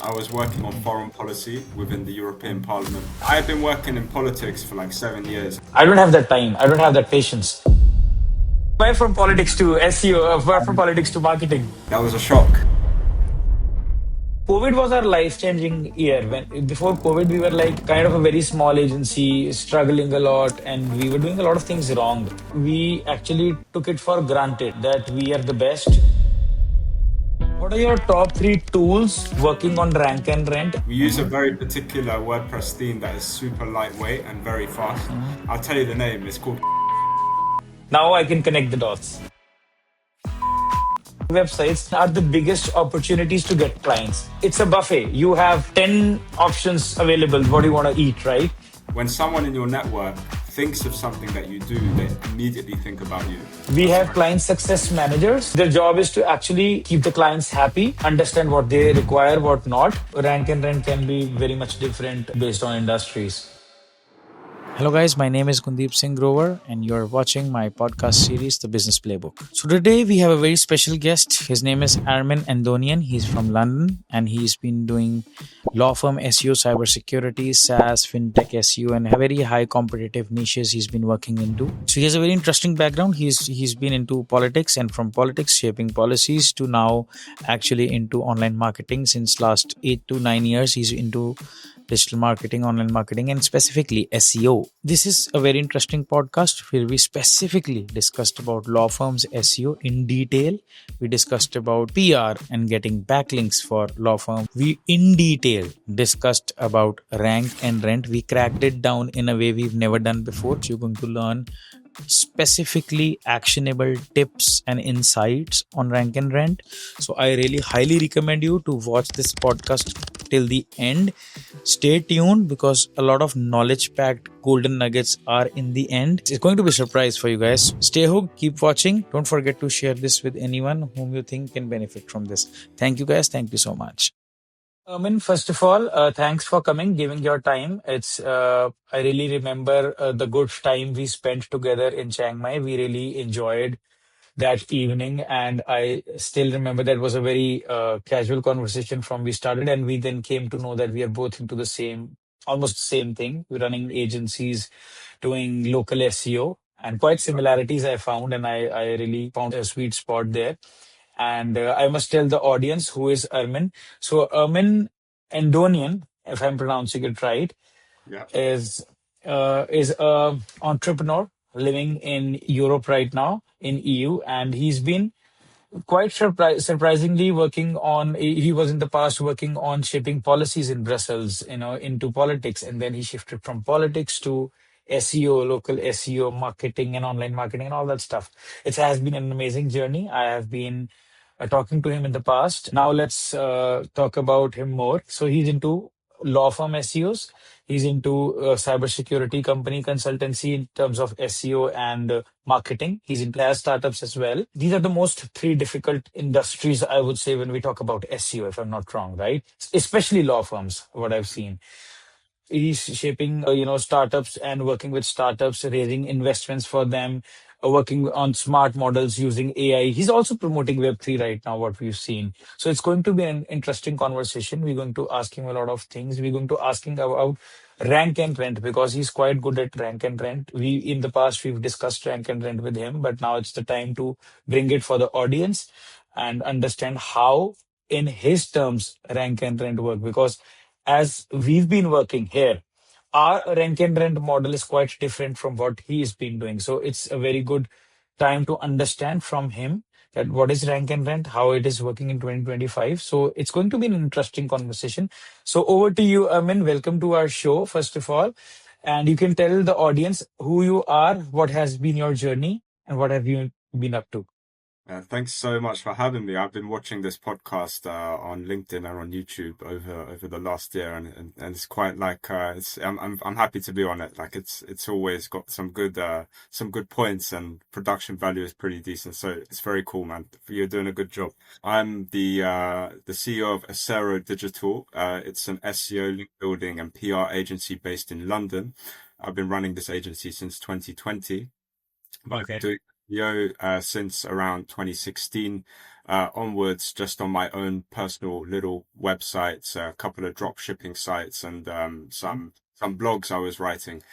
I was working on foreign policy within the European Parliament. I had been working in politics for like 7 years. I don't have that time. I don't have that patience. Why from politics to SEO? Why from politics to marketing? That was a shock. COVID was our life-changing year. When before COVID, we were like kind of a very small agency, struggling a lot, and we were doing a lot of things wrong. We actually took it for granted that we are the best. What are your top 3 tools working on rank and rent? We use a very particular WordPress theme that is super lightweight and very fast. I'll tell you the name, it's called... Now I can connect the dots. Websites are the biggest opportunities to get clients. It's a buffet. You have 10 options available. What do you want to eat, right? When someone in your network thinks of something that you do, they immediately think about you. We have client success managers. Their job is to actually keep the clients happy, understand what they require, what not. Rank and rent can be very much different based on industries. Hello guys, my name is Gundeep Singh Grover and you're watching my podcast series, The Business Playbook. So today we have a very special guest. His name is Armen Andonian. He's from London and he's been doing law firm SEO, cybersecurity, SaaS, fintech SEO and very high competitive niches he's been working into. So he has a very interesting background. He's been into politics and from politics shaping policies to now actually into online marketing. Since last 8 to 9 years he's into digital marketing, online marketing, and specifically SEO. This is a very interesting podcast where we specifically discussed about law firms SEO in detail. We discussed about PR and getting backlinks for law firm. We in detail discussed about rank and rent. We cracked it down in a way we've never done before. So you're going to learn specifically actionable tips and insights on rank and rent. So I really highly recommend you to watch this podcast till the end. Stay tuned because a lot of knowledge packed golden nuggets are in the end. It's going to be a surprise for you guys. Stay hooked, keep watching. Don't forget to share this with anyone whom you think can benefit from this. Thank you guys. Thank you so much. Armen, first of all, thanks for coming, giving your time. I really remember the good time we spent together in Chiang Mai. We really enjoyed that evening, and I still remember that was a very casual conversation from we started, and we then came to know that we are both into the same, almost the same thing. We're running agencies, doing local SEO, and quite similarities I found, and I really found a sweet spot there. And I must tell the audience who is Armen. So Armen Andonian, if I'm pronouncing it right, Yeah. is a entrepreneur living in Europe right now in EU, and he's been quite surprisingly working on. He was in the past working on shaping policies in Brussels, into politics, and then he shifted from politics to SEO, local SEO, marketing, and online marketing, and all that stuff. It has been an amazing journey. I have been talking to him in the past. Now let's talk about him more. So he's into law firm SEOs. He's into cybersecurity company consultancy in terms of SEO and marketing. He's into SaaS startups as well. These are the most 3 difficult industries, I would say, when we talk about SEO, if I'm not wrong, right? Especially law firms, what I've seen. He's shaping, startups and working with startups, raising investments for them, working on smart models using AI. He's also promoting Web3 right now, what we've seen. So it's going to be an interesting conversation. We're going to ask him a lot of things. We're going to ask him about rank and rent because he's quite good at rank and rent. In the past, we've discussed rank and rent with him, but now it's the time to bring it for the audience and understand how, in his terms, rank and rent work. Because as we've been working here, our rank and rent model is quite different from what he's been doing. So it's a very good time to understand from him that what is rank and rent, how it is working in 2025. So it's going to be an interesting conversation. So over to you, Amin. Welcome to our show, first of all. And you can tell the audience who you are, what has been your journey, and what have you been up to. Thanks so much for having me. I've been watching this podcast on LinkedIn and on YouTube over the last year, and it's quite like I'm happy to be on it. Like it's always got some good points, and production value is pretty decent. So it's very cool, man. You're doing a good job. I'm the CEO of ACERO Digital. It's an SEO, link building, and PR agency based in London. I've been running this agency since 2020. But Okay. doing SEO since around 2016. onwards, just on my own personal little websites, a couple of drop shipping sites, and some blogs I was writing.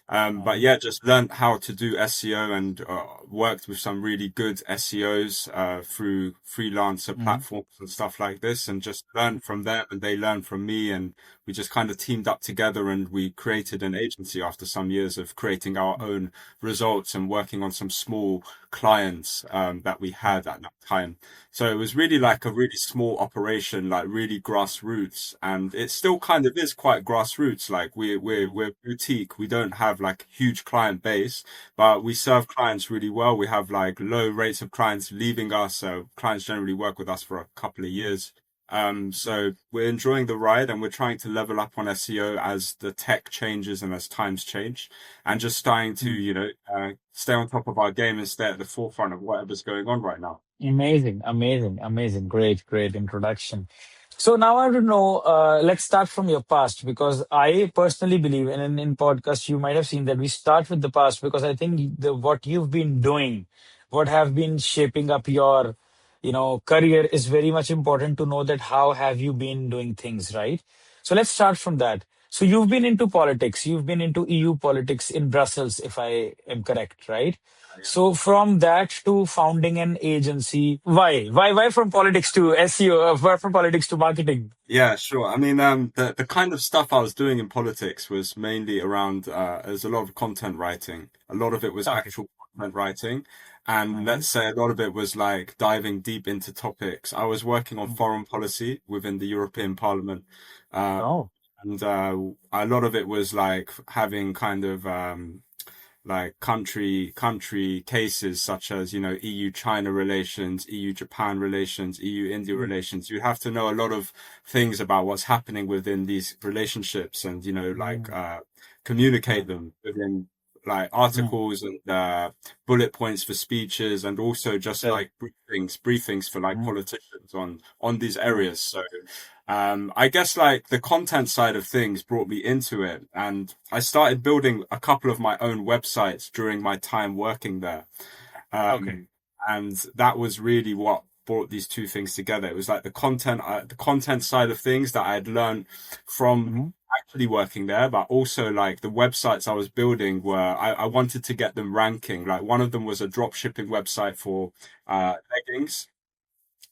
But yeah, just learned how to do SEO and worked with some really good SEOs through freelancer platforms and stuff like this, and just learned from them and they learned from me, and we just kind of teamed up together and we created an agency after some years of creating our own results and working on some small clients that we had at that time. So it was really like a really small operation, like really grassroots, and it still kind of is quite grassroots. Like we're boutique. We don't have like huge client base, but we serve clients really well. We have like low rates of clients leaving us. So clients generally work with us for a couple of years. So we're enjoying the ride and we're trying to level up on SEO as the tech changes and as times change, and just starting to, stay on top of our game and stay at the forefront of whatever's going on right now. Amazing, amazing, amazing. Great, great introduction. So now I want to know, let's start from your past, because I personally believe, and in podcasts, you might have seen that we start with the past, because I think what you've been doing, what have been shaping up your, career is very much important to know that how have you been doing things, right? So let's start from that. So you've been into politics, you've been into EU politics in Brussels, if I am correct, right? So from that to founding an agency, why from politics to SEO, why from politics to marketing? Yeah, sure. I mean, the kind of stuff I was doing in politics was mainly around, there's a lot of content writing. A lot of it was Okay. actual content writing. And let's say a lot of it was like diving deep into topics. I was working on foreign policy within the European Parliament. Uh, Oh. and a lot of it was like having kind of like country cases such as, EU China relations, EU Japan relations, EU India relations. You have to know a lot of things about what's happening within these relationships and, communicate them within like articles and bullet points for speeches, and also just like briefings for like politicians on these areas. So I guess like the content side of things brought me into it, and I started building a couple of my own websites during my time working there. Okay. And that was really what brought these two things together. It was like the content side of things that I had learned from actually working there, but also like the websites I was building I wanted to get them ranking. Like one of them was a drop shipping website for leggings.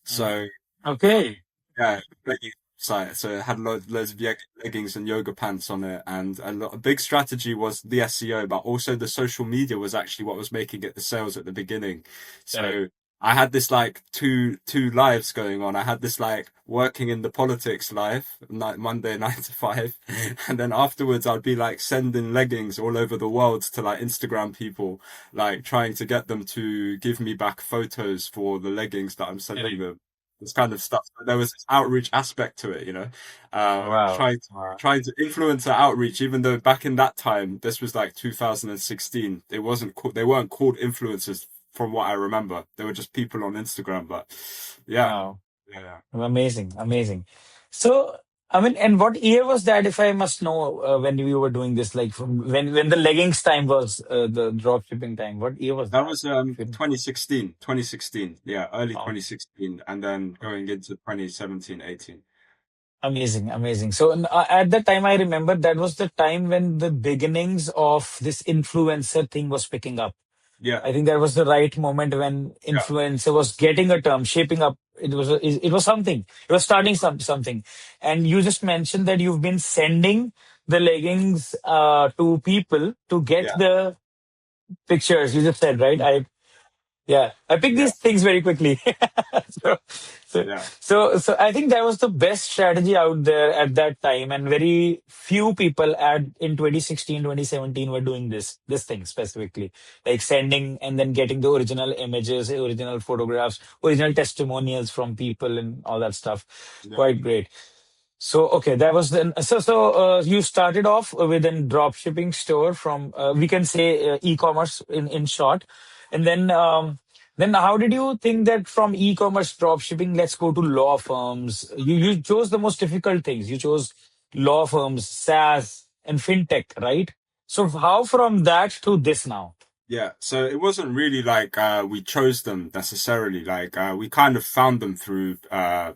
So Okay. yeah, leggings site. So it had loads of leggings and yoga pants on it, and a big strategy was the SEO, but also the social media was actually what was making it the sales at the beginning. So I had this like two lives going on. I had this like working in the politics life, Monday 9 to 5, and then afterwards I'd be like sending leggings all over the world to like Instagram people, like trying to get them to give me back photos for the leggings that I'm sending them. This kind of stuff. But there was this outreach aspect to it, Wow. trying to influence the outreach, even though back in that time, this was like 2016. They weren't called influencers from what I remember. They were just people on Instagram. But yeah, Wow. yeah. Amazing. Amazing. So, I mean, and what year was that, if I must know, when you were doing this, like from when the leggings time was, the drop shipping time, what year was That that? was If you- 2016. Yeah, early Oh, 2016, and then going into 2017, 18. amazing. Amazing. So at that time, I remember that was the time when the beginnings of this influencer thing was picking up. Yeah, I think that was the right moment when yeah, influencer was getting a term, shaping up. It was something. It was starting something. And you just mentioned that you've been sending the leggings to people to get yeah, the pictures. You just said, right? I pick yeah, these things very quickly. so, so, yeah, so I think that was the best strategy out there at that time, and very few people in 2016, 2017 were doing this thing specifically, like sending and then getting the original images, original photographs, original testimonials from people, and all that stuff. yeah, Quite great. So okay, that was then. So you started off with a drop shipping store from, we can say, e-commerce in short, and then how did you think that from e-commerce drop shipping, let's go to law firms? You chose the most difficult things. You chose law firms, SaaS, and fintech, right? So how from that to this now? Yeah, so it wasn't really like we chose them necessarily. Like we kind of found them through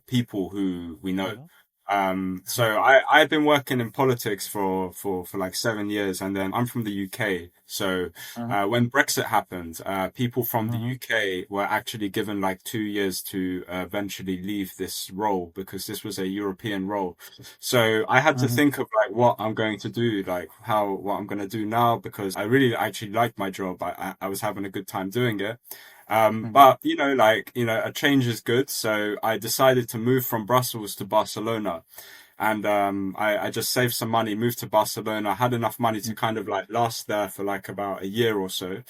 people who we know. Mm-hmm. So I've been working in politics for like 7 years, and then I'm from the UK. So Mm-hmm. when Brexit happened, people from the Mm-hmm. UK were actually given like 2 years to eventually leave this role because this was a European role. So I had to Mm-hmm. think of like what I'm going to do, like what I'm going to do now, because I really actually liked my job. I was having a good time doing it. Mm-hmm. But a change is good. So I decided to move from Brussels to Barcelona. And I just saved some money, moved to Barcelona, had enough money to kind of like last there for like about a year or so.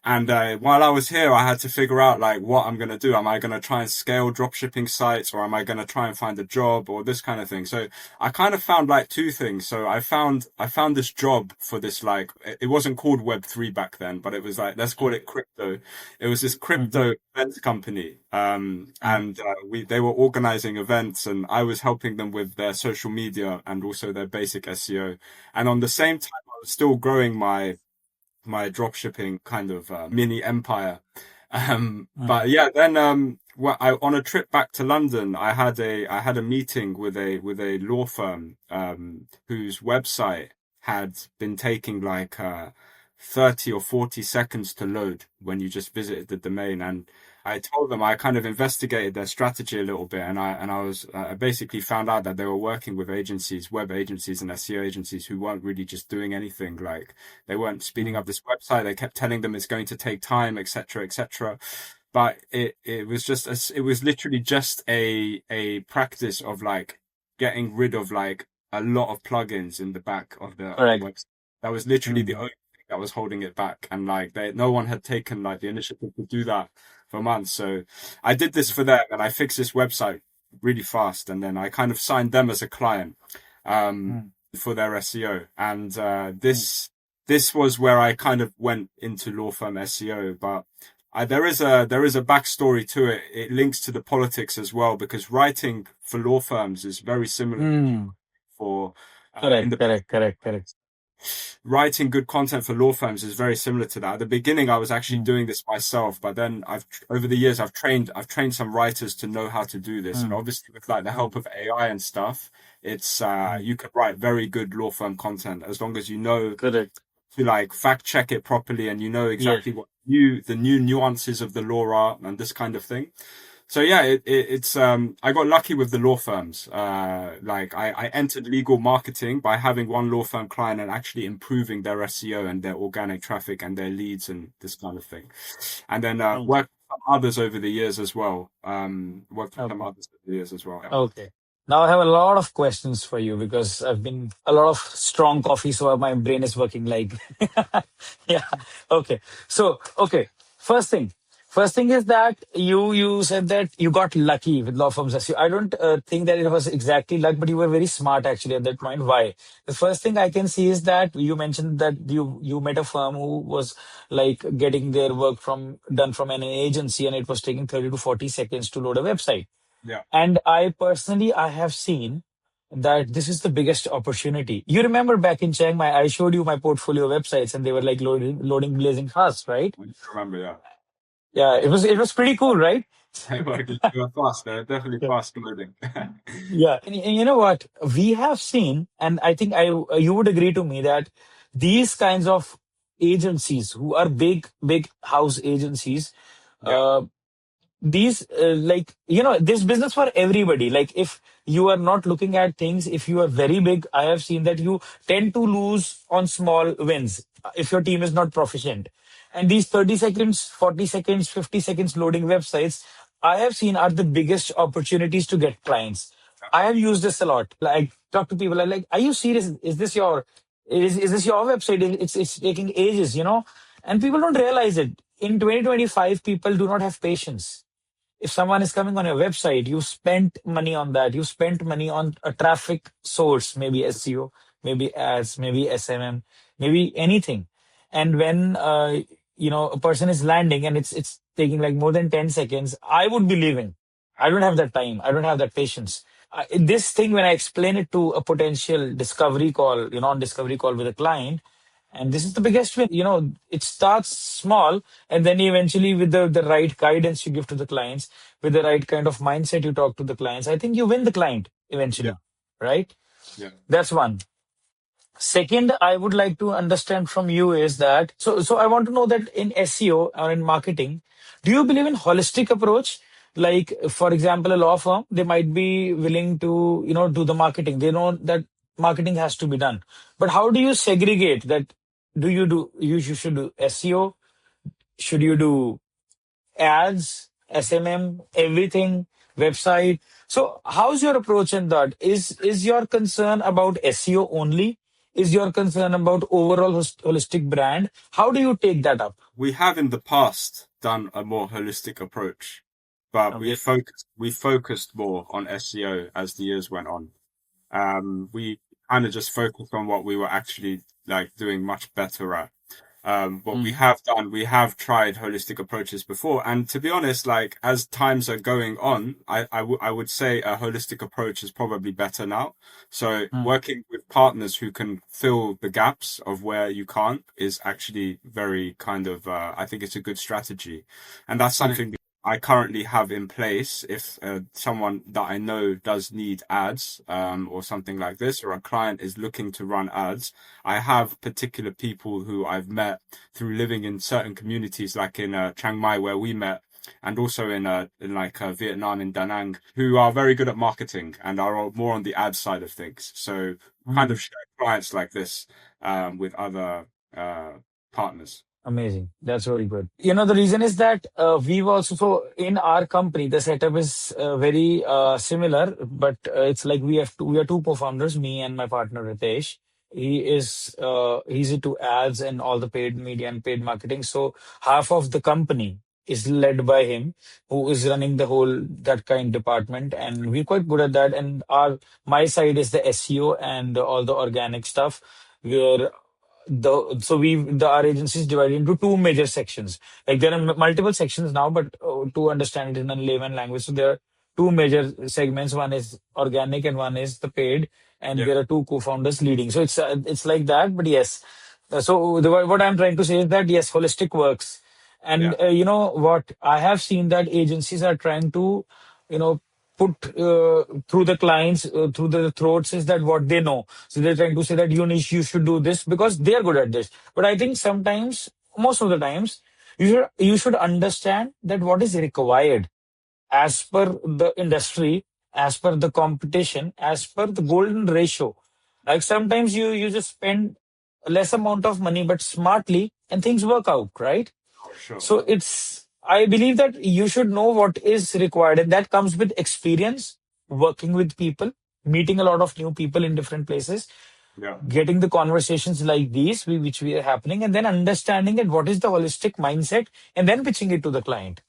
And while I was here, I had to figure out like what I'm going to do. Am I going to try and scale dropshipping sites, or am I going to try and find a job, or this kind of thing? So I kind of found like two things. So I found this job for this, like, it wasn't called Web3 back then, but it was like, let's call it crypto. It was this Mm-hmm. crypto events company. Mm-hmm. And they were organizing events, and I was helping them with their social media and also their basic SEO. And on the same time, I was still growing my dropshipping kind of mini empire. But yeah, then on a trip back to London, I had a meeting with a law firm whose website had been taking like 30 or 40 seconds to load when you just visited the domain. And I told them, I kind of investigated their strategy a little bit, and I basically found out that they were working with agencies, web agencies and SEO agencies, who weren't really just doing anything. Like, they weren't speeding Mm-hmm. up this website. They kept telling them it's going to take time, etc., etc. But it was literally just a practice of like getting rid of like a lot of plugins in the back of the Correct. website. That was literally the Mm-hmm. only thing that was holding it back, and like no one had taken like the initiative to do that for months. So I did this for them, and I fixed this website really fast, and then I kind of signed them as a client um, for their SEO. And this was where I kind of went into law firm SEO. But there is a backstory to it. It links to the politics as well, because writing for law firms is very similar Mm. for in Correct, the correct, correct, correct. writing good content for law firms is very similar to that. At the beginning, I was actually Mm-hmm. doing this myself, but then over the years, I've trained some writers to know how to do this. And obviously with like the help of AI and stuff, it's, Mm-hmm. you can write very good law firm content as long as you know Correct. to like fact check it properly, and you know Yes. exactly what the new nuances of the law are and this kind of thing. So yeah, it's I got lucky with the law firms. Like I entered legal marketing by having one law firm client and actually improving their SEO and their organic traffic and their leads and this kind of thing. And then Mm. worked with some others over the years as well. Worked with some Okay. others over the years as well. Yeah. Okay. Now I have a lot of questions for you because I've been a lot of strong coffee, so my brain is working like, yeah. Okay. So, okay. First thing, first thing is that you said that you got lucky with law firms. I don't think that it was exactly luck, but you were very smart actually at that point. Why? The first thing I can see is that you mentioned that you met a firm who was like getting their work from done from an agency, and it was taking 30 to 40 seconds to load a website. Yeah. And I have seen that this is the biggest opportunity. You remember back in Chiang Mai, I showed you my portfolio websites and they were like loading blazing fast, right? I remember. Yeah. Yeah, it was pretty cool, right? They were fast. They're definitely Yeah. fast loading. Yeah. And you know what? We have seen, and I think you would agree to me that these kinds of agencies who are big house agencies, Yeah. uh, these like this business for everybody. Like, if you are not looking at things, if you are very big, I have seen that you tend to lose on small wins if your team is not proficient. And these 30 seconds, 40 seconds, 50 seconds loading websites, I have seen, are the biggest opportunities to get clients. I have used this a lot. Like, talk to people, I'm like, are you serious? Is this your website? It's taking ages. And people don't realize it. In 2025, people do not have patience. If someone is coming on your website, you spent money on that. You spent money on a traffic source, maybe SEO, maybe ads, maybe SMM, maybe anything. And when a person is landing and it's taking like more than 10 seconds, I would be leaving. I don't have that time. I don't have that patience. This thing, when I explain it to a potential discovery call, on discovery call with a client, And this is the biggest win. It starts small, and then eventually with the right guidance you give to the clients, with the right kind of mindset you talk to the clients, I think you win the client Yeah. eventually, right? Yeah. That's one. Second, I would like to understand from you is that, so I want to know that in SEO or in marketing, do you believe in holistic approach? Like, for example, a law firm, they might be willing to, do the marketing. They know that marketing has to be done. But how do you segregate that? You should do SEO? Should you do ads, SMM, everything, website? So how's your approach in that? Is your concern about SEO only? Is your concern about overall holistic brand? How do you take that up? We have in the past done a more holistic approach, but Okay. we focused more on SEO as the years went on. We kind of just focused on what we were actually like doing much better at. What we have done, we have tried holistic approaches before. And to be honest, like as times are going on, I would say a holistic approach is probably better now. So working with partners who can fill the gaps of where you can't is actually very kind of, I think it's a good strategy. And that's something I currently have in place. If someone that I know does need ads, or something like this, or a client is looking to run ads, I have particular people who I've met through living in certain communities, like in Chiang Mai where we met, and also in Vietnam in Da Nang, who are very good at marketing and are more on the ad side of things. So kind of share clients like this with other partners. Amazing. That's very good. The reason is that we've also, so in our company, the setup is very similar, but it's like we are two co-founders, me and my partner Ritesh. He's into ads and all the paid media and paid marketing. So half of the company is led by him, who is running the whole that kind department, and we're quite good at that. And my side is the SEO and all the organic stuff. Where our agency is divided into two major sections. Like there are multiple sections now, but to understand it in a layman language, so there are two major segments. One is organic and one is the paid, and Yeah. there are two co-founders leading. So it's like that. But yes, what I'm trying to say is that yes, holistic works. And Yeah. you know what? I have seen that agencies are trying to, you know, put through the clients, through the throats is that what they know. So they're trying to say that you should do this because they are good at this. But I think sometimes, most of the times, you should understand that what is required as per the industry, as per the competition, as per the golden ratio. Like sometimes you just spend less amount of money but smartly and things work out, right? Sure. So I believe that you should know what is required, and that comes with experience, working with people, meeting a lot of new people in different places, Yeah. getting the conversations like these, which we are happening, and then understanding that what is the holistic mindset, and then pitching it to the client.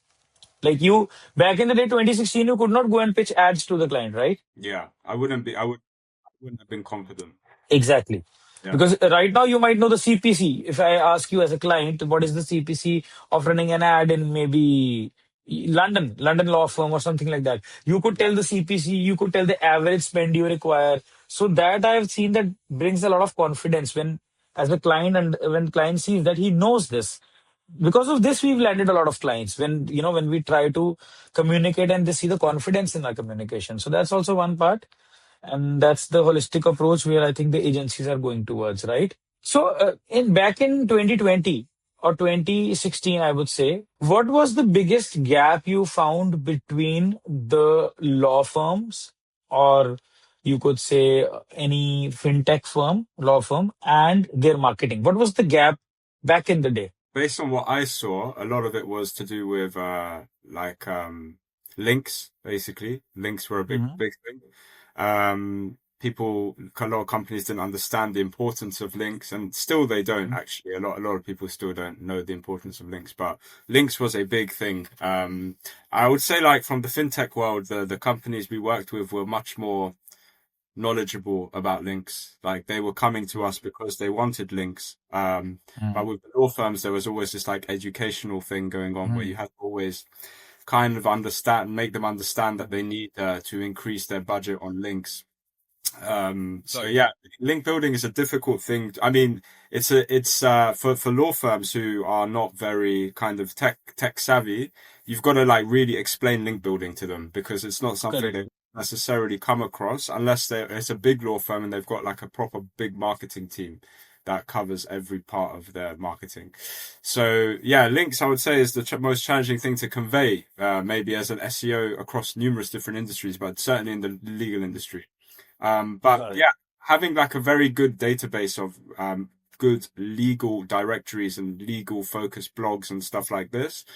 Like you, back in the day, 2016, you could not go and pitch ads to the client, right? Yeah. I wouldn't have been confident. Exactly. Yeah. Because right now you might know the CPC. If I ask you as a client, what is the CPC of running an ad in maybe London law firm or something like that, you could tell the CPC, you could tell the average spend you require. So that I've seen that brings a lot of confidence when, as a client, and when client sees that he knows this. Because of this, we've landed a lot of clients when we try to communicate and they see the confidence in our communication. So that's also one part. And that's the holistic approach where I think the agencies are going towards, right? So, in back in 2020 or 2016, I would say, what was the biggest gap you found between the law firms, or you could say any fintech firm, law firm, and their marketing? What was the gap back in the day? Based on what I saw, a lot of it was to do with links. Basically, links were a big thing. A lot of companies didn't understand the importance of links, and still they don't actually. A lot of people still don't know the importance of links, but links was a big thing. I would say, like, from the fintech world, the companies we worked with were much more knowledgeable about links. Like, they were coming to us because they wanted links. But with the law firms, there was always this like educational thing going on where you had to always kind of make them understand that they need to increase their budget on links. So yeah, link building is a difficult thing. I mean, it's for law firms who are not very kind of tech savvy. You've got to like really explain link building to them because it's not something Correct. they necessarily come across unless it's a big law firm and they've got like a proper big marketing team that covers every part of their marketing. So yeah, links I would say is the most challenging thing to convey, maybe as an SEO across numerous different industries, but certainly in the legal industry. But Got it. yeah, having like a very good database of good legal directories and legal focused blogs and stuff like this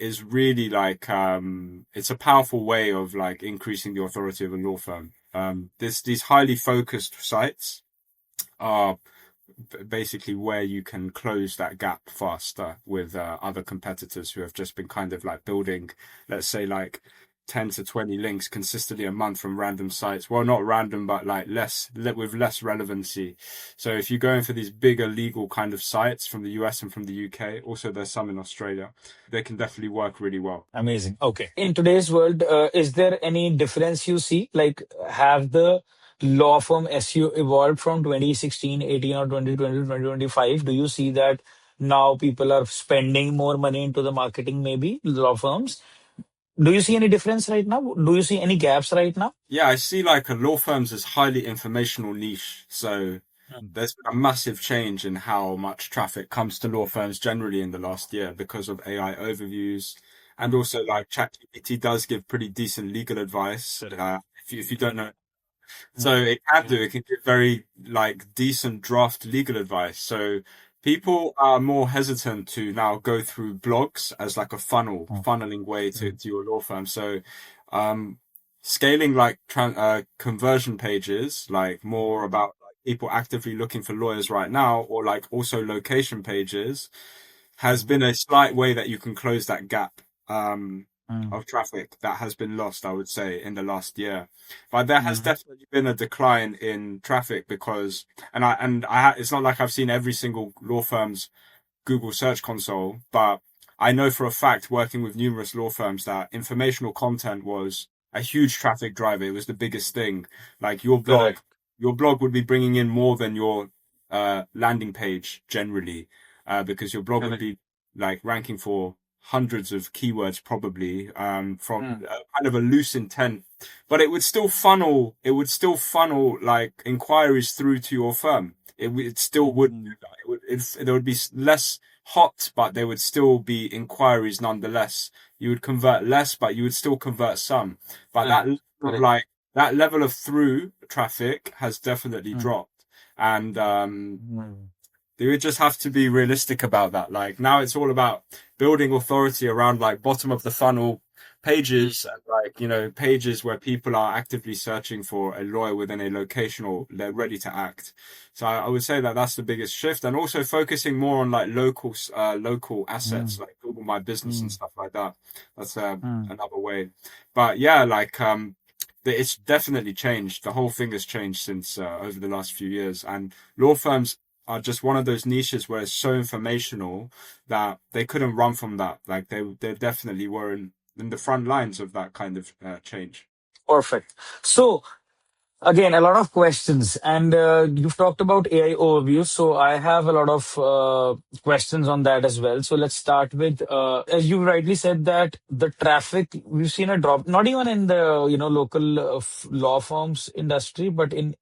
is really like it's a powerful way of like increasing the authority of a law firm. These highly focused sites are basically where you can close that gap faster with other competitors who have just been kind of like building, let's say like 10 to 20 links consistently a month from random sites. Well, not random, but like with less relevancy. So if you go in for these bigger legal kind of sites from the US and from the UK, also there's some in Australia, they can definitely work really well. Amazing. Okay. In today's world, is there any difference you see? Like, have the law firm SEO evolved from 2016, 18, or 2020 to 2025? Do you see that now people are spending more money into the marketing, maybe law firms? Do you see any difference right now? Do you see any gaps right now? Yeah, I see like a law firms as highly informational niche. So there's been a massive change in how much traffic comes to law firms generally in the last year because of AI overviews. And also like ChatGPT does give pretty decent legal advice. If you don't know, so it can give very like decent draft legal advice. So people are more hesitant to now go through blogs as like a funneling way to your law firm. So, scaling like conversion pages, like more about like, people actively looking for lawyers right now, or like also location pages, has been a slight way that you can close that gap. Of traffic that has been lost, I would say, in the last year. But there has definitely been a decline in traffic because, it's not like I've seen every single law firm's Google Search Console, but I know for a fact, working with numerous law firms, that informational content was a huge traffic driver. It was the biggest thing. Like Correct. your blog would be bringing in more than your landing page generally, because your blog would be like ranking for hundreds of keywords probably from kind of a loose intent, but it would still funnel like inquiries through to your firm. It still would do that. There would be less hot, but there would still be inquiries nonetheless. You would convert less, but you would still convert some. But that level of through traffic has definitely dropped, and they would just have to be realistic about that. Like now it's all about building authority around like bottom of the funnel pages, like, pages where people are actively searching for a lawyer within a location or they're ready to act. So I would say that that's the biggest shift, and also focusing more on like local assets like Google My Business and stuff like that. That's another way. But yeah, like, it's definitely changed. The whole thing has changed since over the last few years, and law firms are just one of those niches where it's so informational that they couldn't run from that. Like they definitely were in the front lines of that kind of change. Perfect. So, again, a lot of questions, and you've talked about AI overview. So I have a lot of questions on that as well. So let's start with, as you rightly said, that the traffic, we've seen a drop, not even in the local law firms industry, but in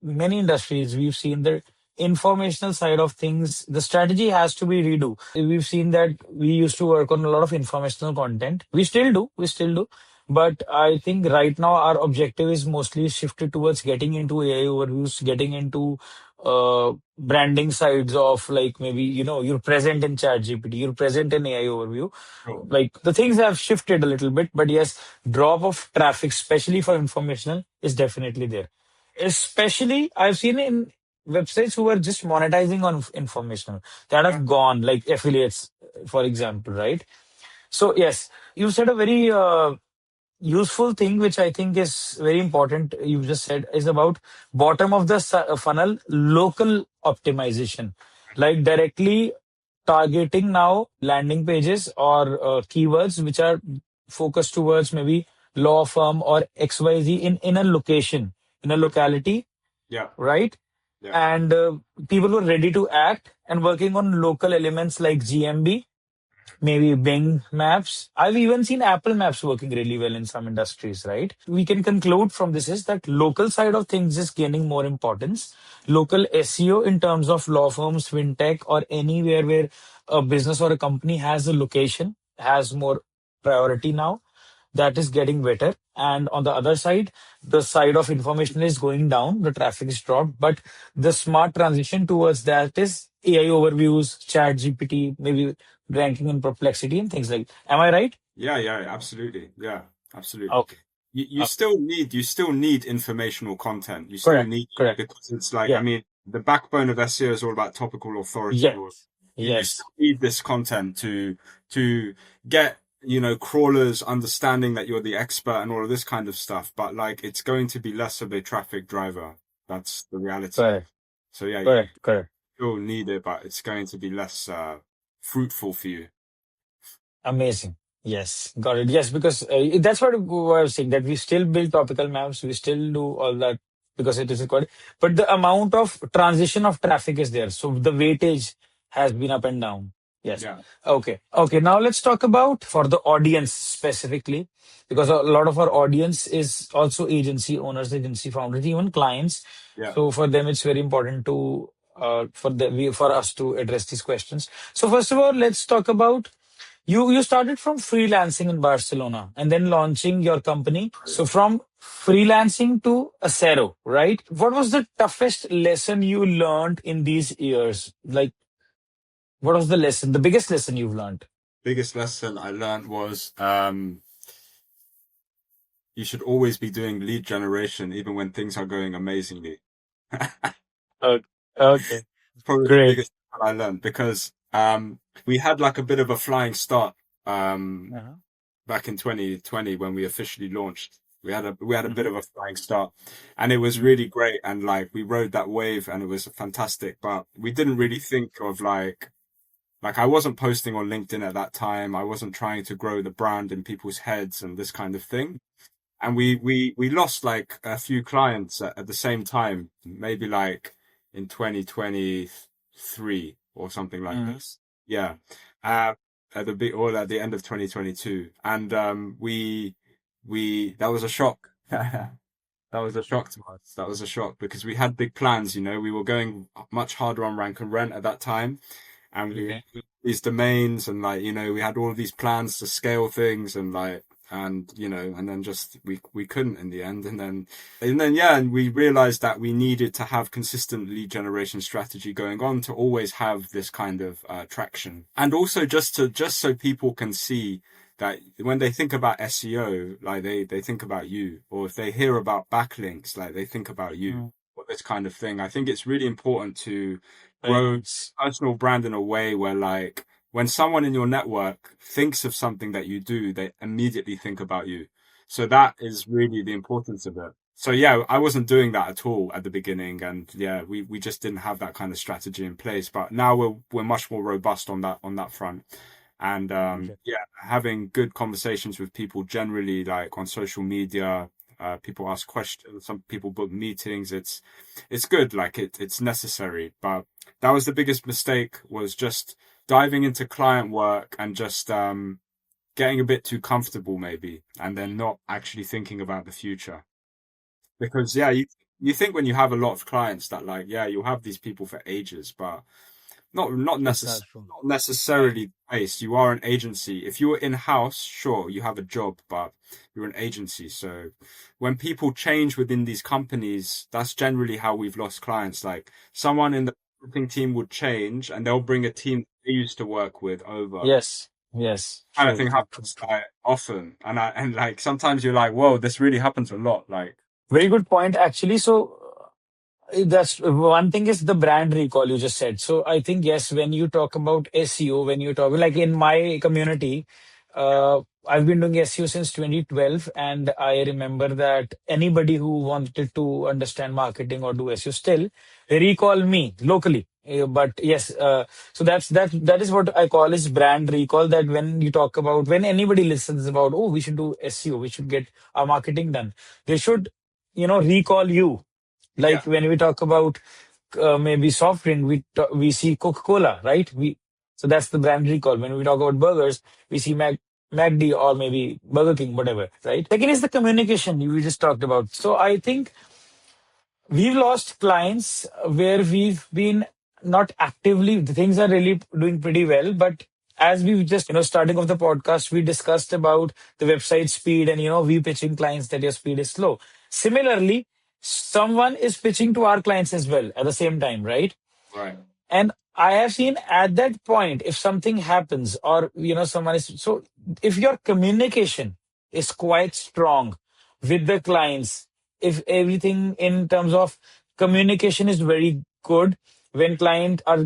many industries, we've seen the informational side of things. The strategy has to be redo. We've seen that we used to work on a lot of informational content. We still do. But I think right now our objective is mostly shifted towards getting into AI overviews, getting into branding sides of, like, maybe, you're present in ChatGPT, you're present in AI overview. Sure. Like, the things have shifted a little bit, but yes, drop of traffic, especially for informational, is definitely there. Especially I've seen in websites who are just monetizing on informational that have gone, like affiliates, for example, right? So yes, you said a very useful thing, which I think is very important, you just said, is about bottom of the funnel local optimization, like directly targeting now landing pages or keywords which are focused towards maybe law firm or XYZ in a location. in a locality, Yeah. right? Yeah. And people were ready to act and working on local elements like GMB, maybe Bing Maps. I've even seen Apple Maps working really well in some industries, right? We can conclude from this is that local side of things is gaining more importance. Local SEO in terms of law firms, fintech, or anywhere where a business or a company has a location has more priority now. That is getting better. And on the other side, the side of information is going down, the traffic is dropped, but the smart transition towards that is AI overviews, chat GPT, maybe ranking and perplexity and things like that. Am I right? Yeah, yeah, absolutely. Yeah, absolutely. Okay. You still need informational content. You still Correct. need it Correct. because it's like, I Yeah. mean, the backbone of SEO is all about topical authority. Yes. Or you Yes. still need this content to get, crawlers understanding that you're the expert and all of this kind of stuff. But like, it's going to be less of a traffic driver. That's the reality. Correct. So yeah, you Correct. Correct. still need it, but it's going to be less fruitful for you. Amazing. Yes, got it. Yes, because that's what I was saying, that we still build topical maps, we still do all that because it is required. But the amount of transition of traffic is there. So the weightage has been up and down. Yes. Yeah. Okay. Okay. Now let's talk about for the audience specifically, because a lot of our audience is also agency owners, agency founders, even clients. Yeah. So for them, it's very important to for us to address these questions. So first of all, let's talk about you started from freelancing in Barcelona and then launching your company. So from freelancing to ACERO, right? What was the toughest lesson you learned in these years? Like, what was the lesson, the biggest lesson you've learned? Biggest lesson I learned was you should always be doing lead generation even when things are going amazingly. Okay. Okay. It's probably the Great. biggest lesson I learned because we had like a bit of a flying start back in 2020 when we officially launched. We had a bit of a flying start and it was really great, and like we rode that wave and it was fantastic, but we didn't really think of like I wasn't posting on LinkedIn at that time. I wasn't trying to grow the brand in people's heads and this kind of thing. And we lost like a few clients at the same time, maybe like in 2023 or something like this. Yeah. At the end of 2022. And that was a shock. That was a shock to us. That was a shock because we had big plans, we were going much harder on rank and rent at that time. And we had these domains and like, we had all of these plans to scale things and like, and then just we couldn't in the end. And then and we realized that we needed to have consistent lead generation strategy going on to always have this kind of traction. And also just so people can see that when they think about SEO, like they think about you, or if they hear about backlinks, like they think about you, or this kind of thing. I think it's really important to grow personal brand in a way where like when someone in your network thinks of something that you do, they immediately think about you. So that is really the importance of it. So yeah, I wasn't doing that at all at the beginning, and yeah, we just didn't have that kind of strategy in place. But now we're much more robust on that front. And having good conversations with people generally, like on social media. People ask questions, some people book meetings. It's good, like it's necessary. But that was the biggest mistake, was just diving into client work and just getting a bit too comfortable maybe, and then not actually thinking about the future. Because you think when you have a lot of clients that like, you'll have these people for ages, but not necessarily the case. You are an agency. If you were in-house, sure, you have a job, but you're an agency. So when people change within these companies, that's generally how we've lost clients. Like someone in the marketing team would change and they'll bring a team they used to work with over. Yes. Kind of thing happens like often. And like sometimes you're like, whoa, this really happens a lot. Like Very good point, actually. So that's one thing is the brand recall you just said. So I think, yes, when you talk about SEO, when you talk like in my community, I've been doing SEO since 2012, and I remember that anybody who wanted to understand marketing or do SEO still recall me locally. But yes, so that is what I call is brand recall. That when you talk about, when anybody listens about, oh, we should do SEO, we should get our marketing done, they should recall you. Yeah. Like when we talk about maybe soft drink, we see Coca-Cola, right? So that's the brand recall. When we talk about burgers, we see McD or maybe Burger King, whatever, right? Second is the communication we just talked about. So I think we've lost clients where we've been not actively, the things are really doing pretty well. But as we've just, starting off the podcast, we discussed about the website speed and, we pitching clients that your speed is slow. Similarly, someone is pitching to our clients as well at the same time, right? Right. And I have seen at that point, if something happens or, someone is, so if your communication is quite strong with the clients, if everything in terms of communication is very good, when clients are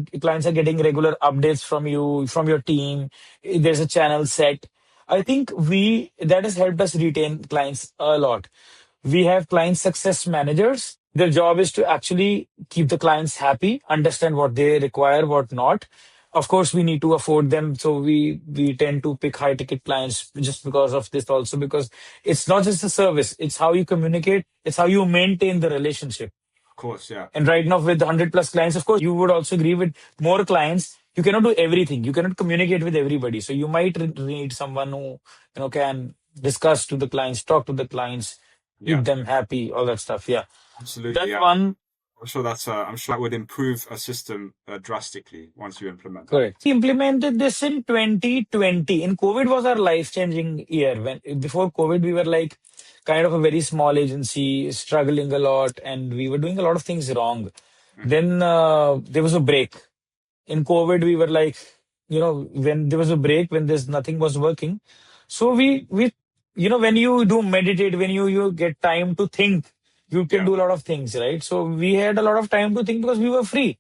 getting regular updates from you, from your team, there's a channel set. I think that has helped us retain clients a lot. We have client success managers. Their job is to actually keep the clients happy, understand what they require, what not. Of course, we need to afford them. So we tend to pick high ticket clients just because of this also, because it's not just a service. It's how you communicate. It's how you maintain the relationship. Of course, yeah. And right now with 100 plus clients, of course, you would also agree with more clients. You cannot do everything. You cannot communicate with everybody. So you might need someone who, can discuss to the clients, talk to the clients, keep them happy, all that stuff. Yeah. Absolutely. That's Yeah. one. I'm sure that would improve a system drastically once you implement that. Correct. We implemented this in 2020. In COVID was our life-changing year. Before COVID, we were like kind of a very small agency, struggling a lot, and we were doing a lot of things wrong. Then there was a break. In COVID, we were like, when there was a break, when nothing was working. So we, when you do meditate, when you get time to think, you can do a lot of things, right? So we had a lot of time to think because we were free.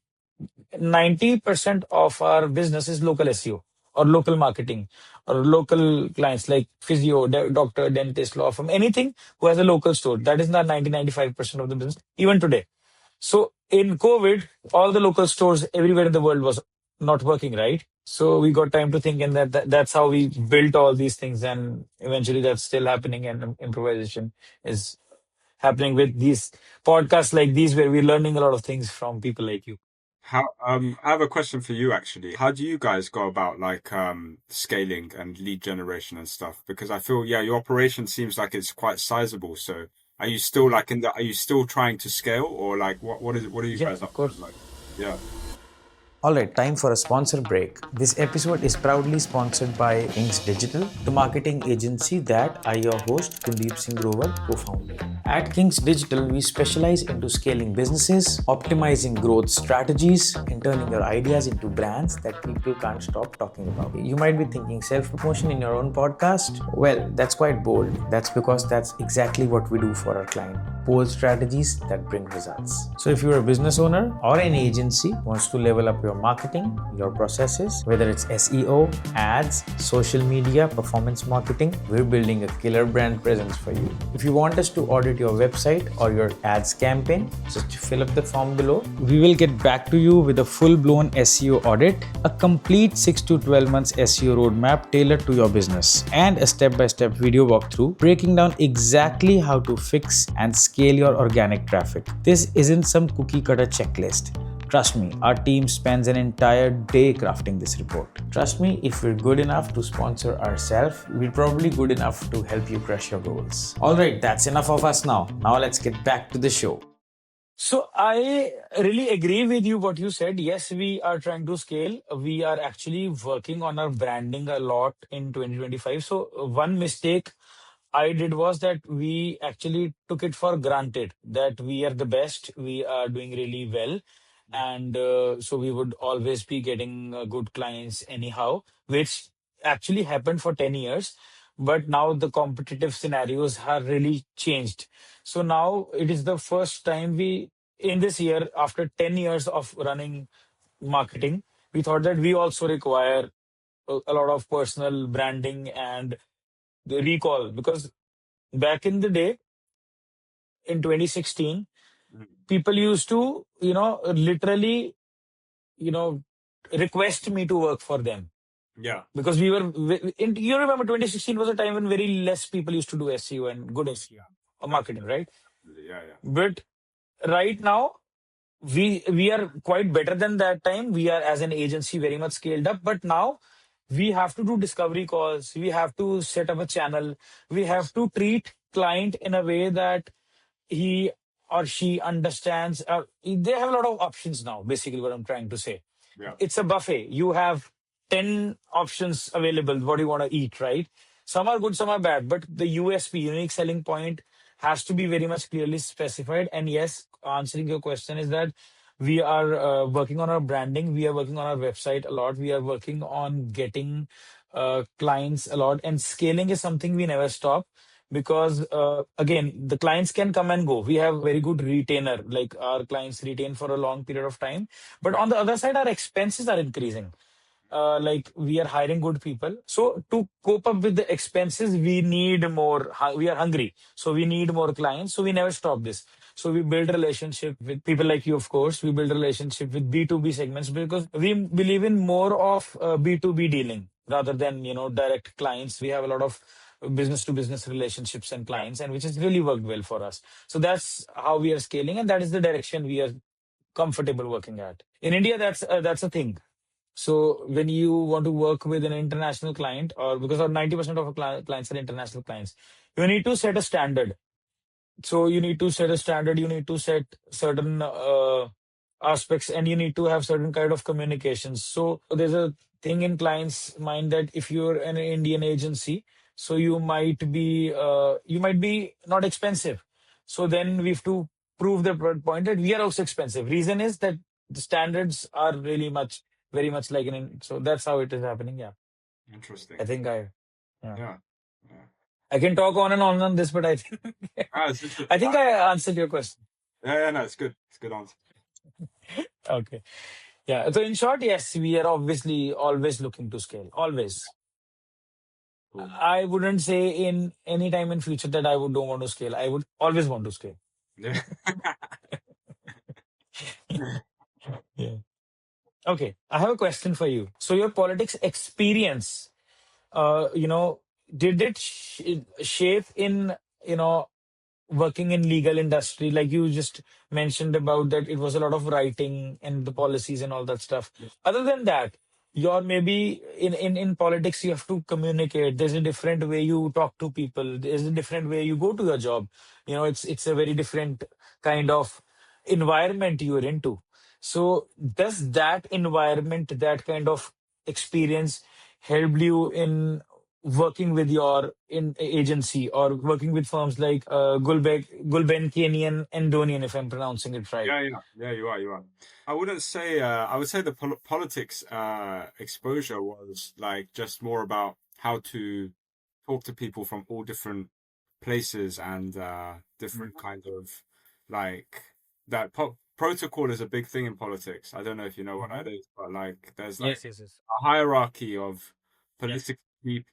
90% of our business is local SEO or local marketing or local clients like physio, doctor, dentist, law firm, anything who has a local store. That is not 95% of the business, even today. So in COVID, all the local stores everywhere in the world was not working, right? So we got time to think, and that's how we built all these things. And eventually that's still happening, and improvisation is happening with these podcasts like these, where we're learning a lot of things from people like you. I have a question for you actually. How do you guys go about scaling and lead generation and stuff? Because I feel, your operation seems like it's quite sizable. So are you still are you still trying to scale, or what are you guys up to? Yeah. Alright, time for a sponsor break. This episode is proudly sponsored by Kings Digital, the marketing agency that I, your host, Gundeep Singh Grover, co-founded. At Kings Digital, we specialize into scaling businesses, optimizing growth strategies, and turning your ideas into brands that people can't stop talking about. You might be thinking self-promotion in your own podcast? Well, that's quite bold. That's because that's exactly what we do for our client. Bold strategies that bring results. So if you're a business owner or an agency who wants to level up your marketing, your processes, whether it's SEO, ads, social media, performance marketing, we're building a killer brand presence for you. If you want us to audit your website or your ads campaign, just fill up the form below. We will get back to you with a full-blown SEO audit, a complete 6 to 12 months SEO roadmap tailored to your business, and a step-by-step video walkthrough breaking down exactly how to fix and scale your organic traffic. This isn't some cookie-cutter checklist. Trust me, our team spends an entire day crafting this report. Trust me, if we're good enough to sponsor ourselves, we're probably good enough to help you crush your goals. Alright, that's enough of us now. Now let's get back to the show. So I really agree with you what you said. Yes, we are trying to scale. We are actually working on our branding a lot in 2025. So one mistake I did was that we actually took it for granted that we are the best, we are doing really well. And so we would always be getting good clients anyhow, which actually happened for 10 years. But now the competitive scenarios have really changed. So now it is the first time in this year, after 10 years of running marketing, we thought that we also require a lot of personal branding and the recall, because back in the day, in 2016, people used to, literally, request me to work for them. Yeah. Because you remember 2016 was a time when very less people used to do SEO and good SEO or marketing, right? Yeah, yeah. But right now, we are quite better than that time. We are as an agency very much scaled up, but now we have to do discovery calls. We have to set up a channel. We have to treat client in a way that he or she understands. They have a lot of options now. Basically, what I'm trying to say, Yeah. it's a buffet. You have 10 options available. What do you want to eat, right? Some are good, some are bad, but the USP, unique selling point, has to be very much clearly specified. And yes, answering your question is that we are working on our branding. We are working on our website a lot. We are working on getting clients a lot. And scaling is something we never stop because, again, the clients can come and go. We have very good retainer, like our clients retain for a long period of time. But on the other side, our expenses are increasing. Like we are hiring good people. So to cope up with the expenses, we need more. We are hungry, so we need more clients. So we never stop this. So we build relationship with people like you, of course. We build relationship with B2B segments because we believe in more of B2B dealing rather than direct clients. We have a lot of business to business relationships and Yeah. clients, and which has really worked well for us. So that's how we are scaling, and that is the direction we are comfortable working at. In India, that's a thing. So when you want to work with an international client, or because our 90% of our clients are international clients, you need to set a standard. So you need to set a standard. You need to set certain aspects, and you need to have certain kind of communications. So there's a thing in clients' mind that if you're an Indian agency, so you might be not expensive. So then we have to prove the point that we are also expensive. Reason is that the standards are really very much like so that's how it is happening. Yeah, Interesting. I think yeah. Yeah. Yeah. I can talk on and on this, but I think It's interesting. I think I answered your question. Yeah, no, it's good. It's a good answer. Okay. Yeah. So in short, yes, we are obviously always looking to scale. Always. Cool. I wouldn't say in any time in future that don't want to scale. I would always want to scale. Yeah. Yeah. Okay. I have a question for you. So your politics experience, uh, you know, did it shape in, you know, working in legal industry? Like you just mentioned about that it was a lot of writing and the policies and all that stuff. Other than that, you're maybe in politics, you have to communicate. There's a different way you talk to people. There's a different way you go to your job. It's a very different kind of environment you're into. So does that environment, that kind of experience help you in working with your in agency or working with firms like Gulbenkian Andonian, if I'm pronouncing it right? Yeah, you are. I wouldn't say, I would say the politics exposure was like just more about how to talk to people from all different places and different kind of like that protocol is a big thing in politics. I don't know if you know what that is, but like there's like Yes. a hierarchy of political people.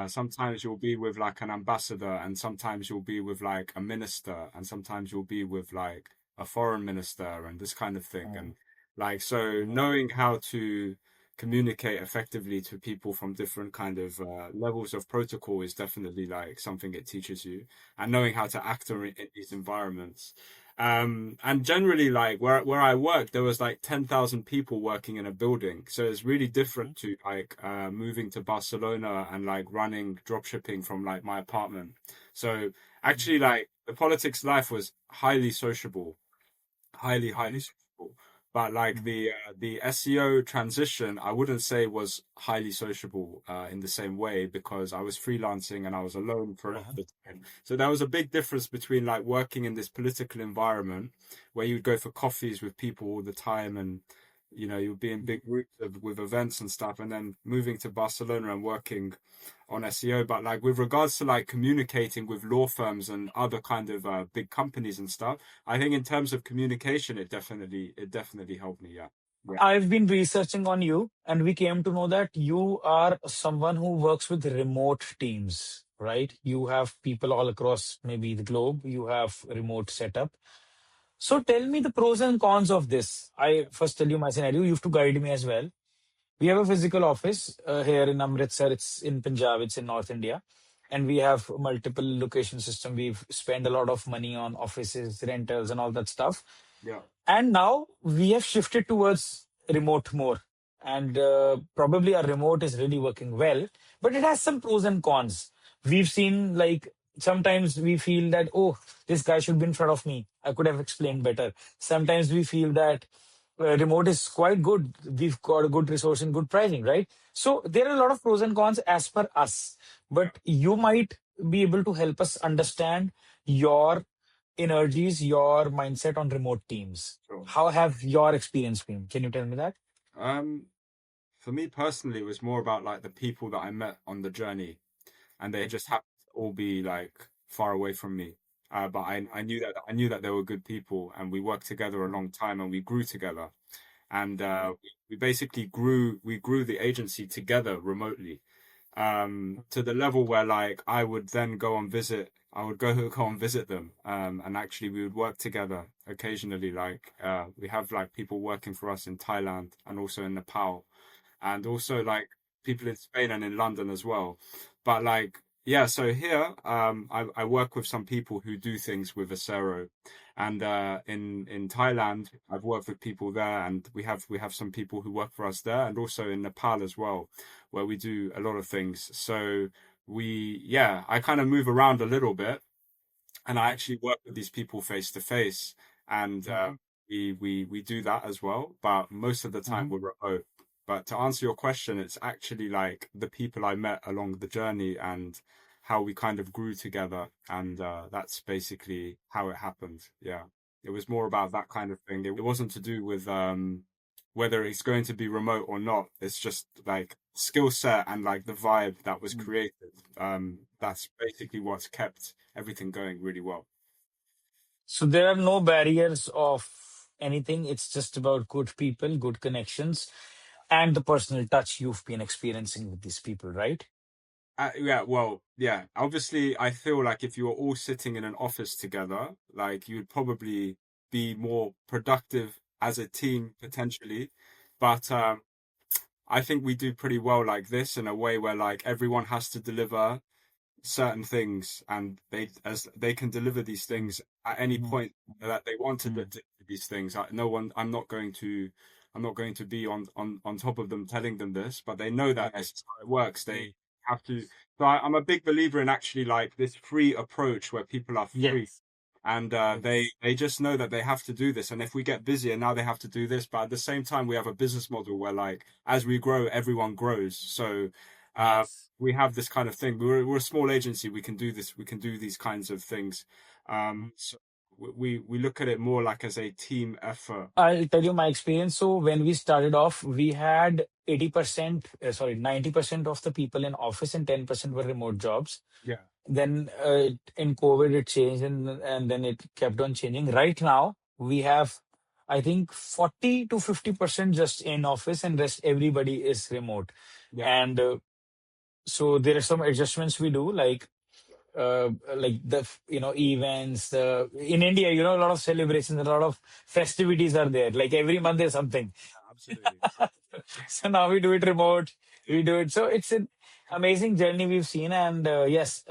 Sometimes you'll be with like an ambassador, and sometimes you'll be with like a minister, and sometimes you'll be with like a foreign minister, and this kind of thing. And like, so knowing how to communicate effectively to people from different kind of levels of protocol is definitely like something it teaches you, and knowing how to act in these environments. And generally, like where I worked, there was like 10,000 people working in a building. So it's really different to like moving to Barcelona and like running dropshipping from like my apartment. So actually, like the politics life was highly sociable, highly sociable. But like the SEO transition, I wouldn't say was highly sociable in the same way, because I was freelancing and I was alone for the time. So there was a big difference between like working in this political environment where you'd go for coffees with people all the time, and you'd be in big groups with events and stuff, and then moving to Barcelona and working on SEO. But like with regards to like communicating with law firms and other kind of big companies and stuff, I think in terms of communication, it definitely helped me. Yeah. I've been researching on you, and we came to know that you are someone who works with remote teams, right? You have people all across maybe the globe. You have remote setup. So tell me the pros and cons of this. I first tell you my scenario. You have to guide me as well. We have a physical office here in Amritsar. It's in Punjab. It's in North India. and we have multiple location system. We've spent a lot of money on offices, rentals, and all that stuff. Yeah. And now we have shifted towards remote more. And probably our remote is really working well, but it has some pros and cons. We've seen like sometimes we feel that, oh, this guy should be in front of me. I could have explained better. Sometimes we feel that remote is quite good. We've got a good resource and good pricing, right? So there are a lot of pros and cons as per us, Yeah. but you might be able to help us understand your energies, your mindset on remote teams. Sure. How have your experience been? Can you tell me that? Um, for me personally, it was more about like the people that I met on the journey, and they just happened to all be like far away from me. But I knew that they were good people, and we worked together a long time, and we grew together, and we basically grew the agency together remotely, to the level where like I would go and visit them, and actually we would work together occasionally. Like we have like people working for us in Thailand and also in Nepal, and also like people in Spain and in London as well. But like, yeah, so here, I work with some people who do things with ACERO, and in Thailand, I've worked with people there, and we have some people who work for us there, and also in Nepal as well, where we do a lot of things. So I kind of move around a little bit, and I actually work with these people face to face, and we do that as well. But most of the time we're remote. But to answer your question, it's actually like the people I met along the journey and how we kind of grew together, and that's basically how it happened. Yeah, it was more about that kind of thing. It wasn't to do with whether it's going to be remote or not. It's just like skill set and like the vibe that was created. That's basically what's kept everything going really well. So there are no barriers of anything. It's just about good people, good connections, and the personal touch you've been experiencing with these people, right? Yeah, well, yeah. Obviously, I feel like if you were all sitting in an office together, like you'd probably be more productive as a team potentially. But I think we do pretty well like this in a way where like everyone has to deliver certain things, and they can deliver these things at any point that they want to do these things. No one, I'm not going to be on top of them telling them this, but they know that this is how it works. They have to. So I'm a big believer in actually like this free approach where people are free. Yes. And they just know that they have to do this, and if we get busier now they have to do this, but at the same time we have a business model where like as we grow everyone grows. So we have this kind of thing. We're a small agency. We can do this. We can do these kinds of things. So we look at it more like as a team effort. I'll tell you my experience. So when we started off, we had 80%, 90% of the people in office and 10% were remote jobs. Yeah. Then in COVID, it changed, and then it kept on changing. Right now, we have, I think, 40 to 50% just in office, and rest everybody is remote. Yeah. And so there are some adjustments we do, like the events. In India, a lot of celebrations, a lot of festivities are there. Like every month there's something. Absolutely. So now we do it remote. We do it. So it's an amazing journey we've seen, and yes.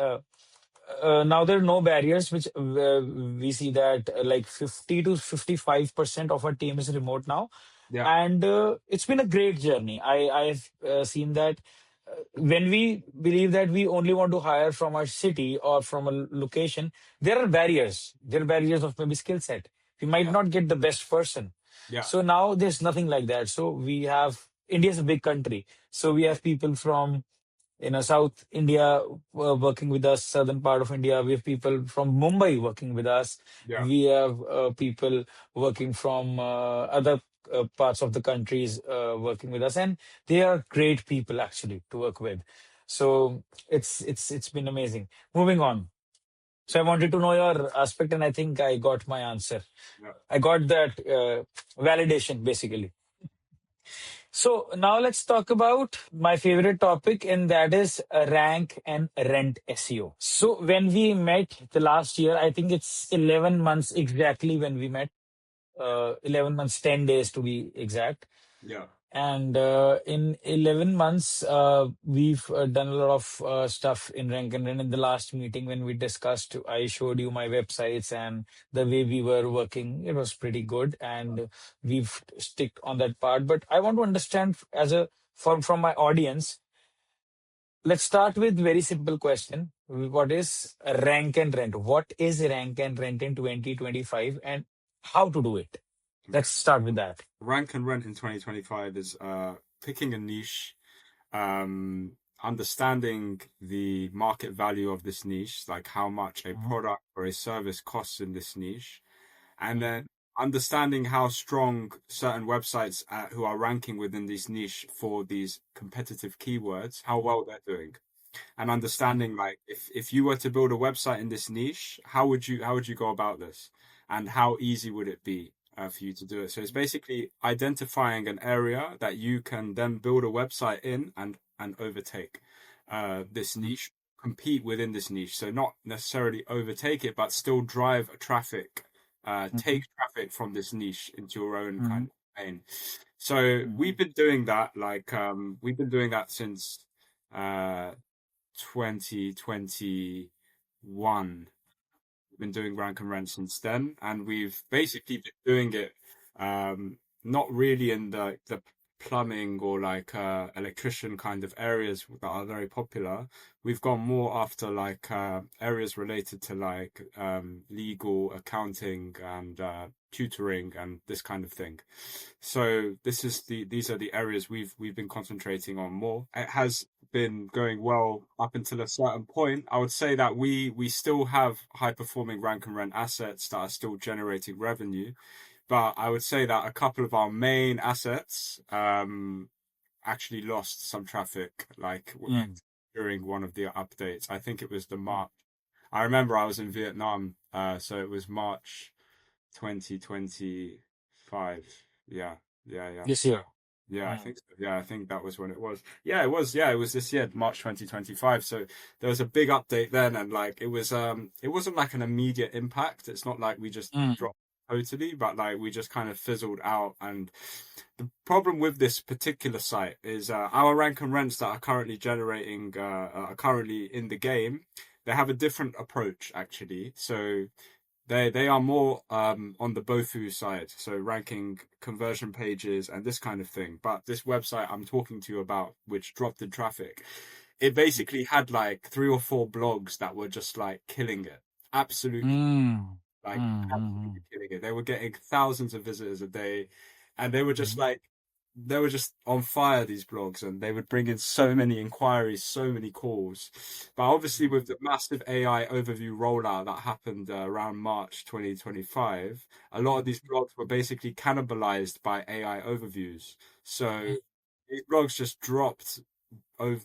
Now there are no barriers, which we see that like 50 to 55% of our team is remote now. Yeah. And it's been a great journey. I've seen that when we believe that we only want to hire from our city or from a location, there are barriers. There are barriers of maybe skill set. We might not get the best person. Yeah. So now there's nothing like that. So we have, India's a big country. So we have people from South India working with us, southern part of India. We have people from Mumbai working with us. Yeah. We have people working from other parts of the countries working with us, and they are great people actually to work with. So it's been amazing. Moving on. So I wanted to know your aspect, and I think I got my answer. Yeah. I got that validation basically. So now let's talk about my favorite topic, and that is rank and rent SEO. So when we met the last year, I think it's 11 months exactly when we met, 11 months, 10 days to be exact. Yeah. And in 11 months, we've done a lot of stuff in Rank and Run. In the last meeting, when we discussed, I showed you my websites and the way we were working. It was pretty good, and we've stick on that part. But I want to understand from my audience. Let's start with very simple question. What is rank and rent? What is rank and rent in 2025, and how to do it? Okay. Let's start with that. Rank and rent in 2025 is picking a niche, understanding the market value of this niche, like how much a product or a service costs in this niche, and then understanding how strong certain websites who are ranking within this niche for these competitive keywords, how well they're doing, and understanding like if you were to build a website in this niche, how would you go about this, and how easy would it be for you to do it? So it's basically identifying an area that you can then build a website in and overtake this niche, compete within this niche. So not necessarily overtake it, but still drive traffic, take traffic from this niche into your own kind of domain. So we've been doing that, we've been doing that since 2021. We've been doing rank and rent since then, and we've basically been doing it not really in the plumbing or electrician kind of areas that are very popular. We've gone more after areas related to legal, accounting, and tutoring and this kind of thing. So these are the areas we've been concentrating on more. It has been going well up until a certain point. I would say that we still have high performing rank and rent assets that are still generating revenue, but I would say that a couple of our main assets actually lost some traffic during one of the updates. I think it was the March. I remember I was in Vietnam, so it was March 2025. Yeah. This year. Yeah, I think so. Yeah, I think that was when it was. Yeah, it was. Yeah, it was this year, March 2025. So there was a big update then, and it wasn't like an immediate impact. It's not like we just dropped totally, but we just kind of fizzled out. And the problem with this particular site is our rank and rents that are currently generating, are currently in the game. They have a different approach actually. So they are more on the Bofu side, so ranking conversion pages and this kind of thing. But this website I'm talking to you about, which dropped in traffic, it basically had 3 or 4 blogs that were just killing it. Absolutely, absolutely killing it. They were getting thousands of visitors a day, and they were just on fire, these blogs, and they would bring in so many inquiries, so many calls. But obviously with the massive AI overview rollout that happened around March 2025, a lot of these blogs were basically cannibalized by AI overviews. So these blogs just dropped over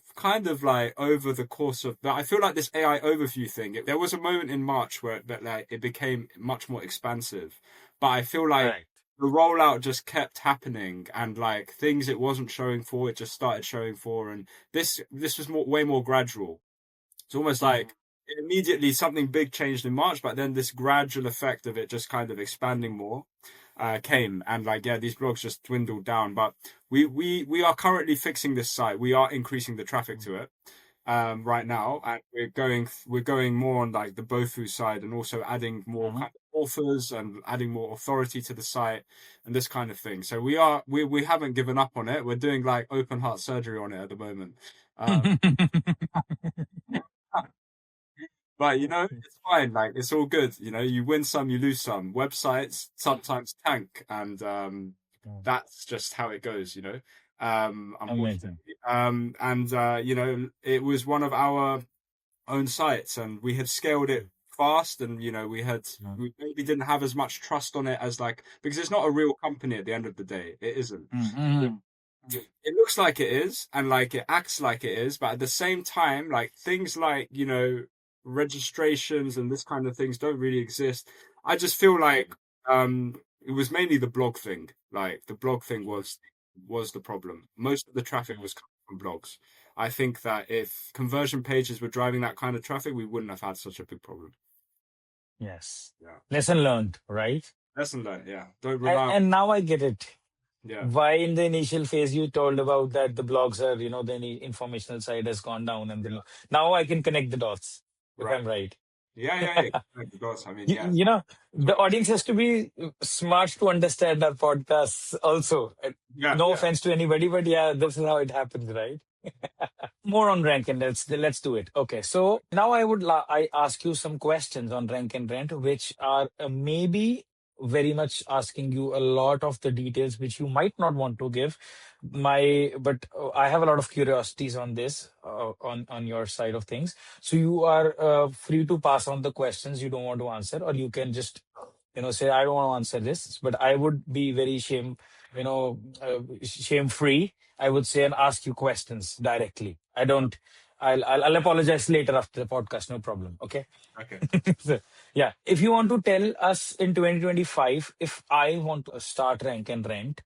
the course of that. I feel like this AI overview thing, there was a moment in March where it became much more expansive, but I feel like the rollout just kept happening, and things it wasn't showing for, it just started showing for, and this was way more gradual. It's almost like immediately something big changed in March, but then this gradual effect of it just kind of expanding more came, and these blogs just dwindled down. But we are currently fixing this site. We are increasing the traffic to it right now, and we're going more on the Bofu side, and also adding more kind of authors and adding more authority to the site and this kind of thing. So we haven't given up on it. We're doing open heart surgery on it at the moment. But it's fine. It's all good. You win some, you lose some. Websites sometimes tank, and that's just how it goes. Unfortunately. It was one of our own sites, and we had scaled it fast, and we maybe didn't have as much trust on it as because it's not a real company at the end of the day. It isn't. It looks like it is, and it acts like it is, but at the same time, things registrations and this kind of things don't really exist. I just feel it was mainly the blog thing. The blog thing was the problem. Most of the traffic was coming from blogs. I think that if conversion pages were driving that kind of traffic, we wouldn't have had such a big problem. Yes. Yeah. Lesson learned, right? Lesson learned. Yeah. Don't rely. And now I get it. Yeah. Why in the initial phase you told about that the blogs are, the informational side has gone down, and then now I can connect the dots if Right. I'm right. Yeah. Because I mean, You, yeah. you know, That's the what audience has to be smart to understand our podcasts also. No yeah. offense to anybody, but yeah, this is how it happens, right? More on rank and let's do it. Okay, so now I ask you some questions on rank and rent, which are maybe very much asking you a lot of the details which you might not want to give. But I have a lot of curiosities on this on your side of things. So you are free to pass on the questions you don't want to answer, or you can just say I don't want to answer this. But I would be very shame free, I would say, and ask you questions directly. I don't. I'll apologize later after the podcast. No problem. Okay. Okay. So, yeah. If you want to tell us in 2025, if I want to start rank and rent,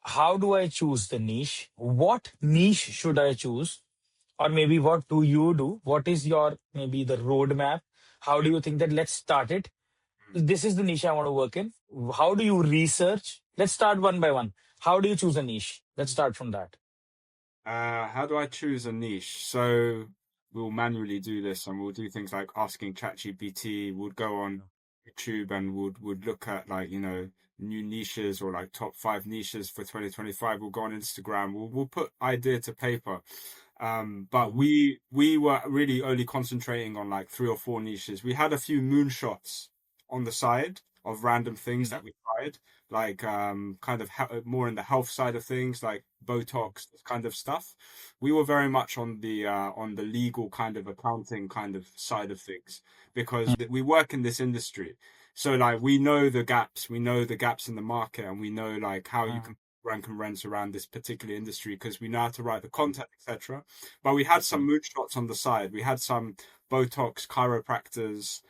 how do I choose the niche? What niche should I choose? Or maybe what do you do? What is your maybe the roadmap? How do you think that let's start it? This is the niche I want to work in. How do you research? Let's start one by one. How do you choose a niche? Let's start from that. How do I choose a niche? So we'll manually do this, and we'll do things like asking ChatGPT. We'll go on YouTube and would look at like new niches or like top 5 niches for 2025. We'll go on Instagram. We'll put idea to paper. But we were really only concentrating on like 3 or 4 niches. We had a few moonshots on the side of random things that we tried, like kind of more in the health side of things, like Botox, this kind of stuff. We were very much on the legal kind of accounting kind of side of things because we work in this industry. So like we know the gaps in the market, and we know like how you can rank and rents around this particular industry because we know how to write the content, etc. But we had some moonshots on the side. We had some Botox chiropractors,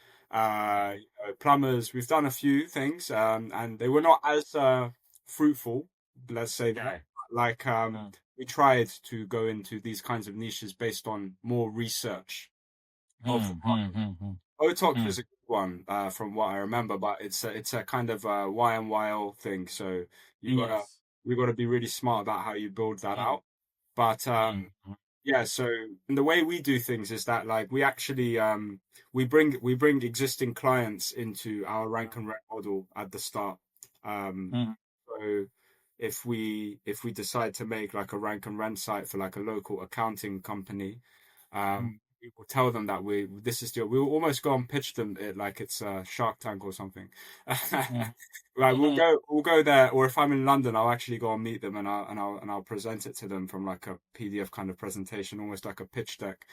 plumbers. We've done a few things, and they were not as fruitful. Let's say that. Like we tried to go into these kinds of niches based on more research of the market. Botox is a good one, from what I remember, but it's a kind of YMYL thing. So we gotta be really smart about how you build that out. But yeah, so the way we do things is that like we actually we bring existing clients into our rank and rent model at the start. So if we decide to make like a rank and rent site for like a local accounting company, we will tell them that this is we'll almost go and pitch them it like it's a Shark Tank or something. Like we'll go there, or if I'm in London, I'll actually go and meet them, and I'll present it to them from like a PDF kind of presentation, almost like a pitch deck,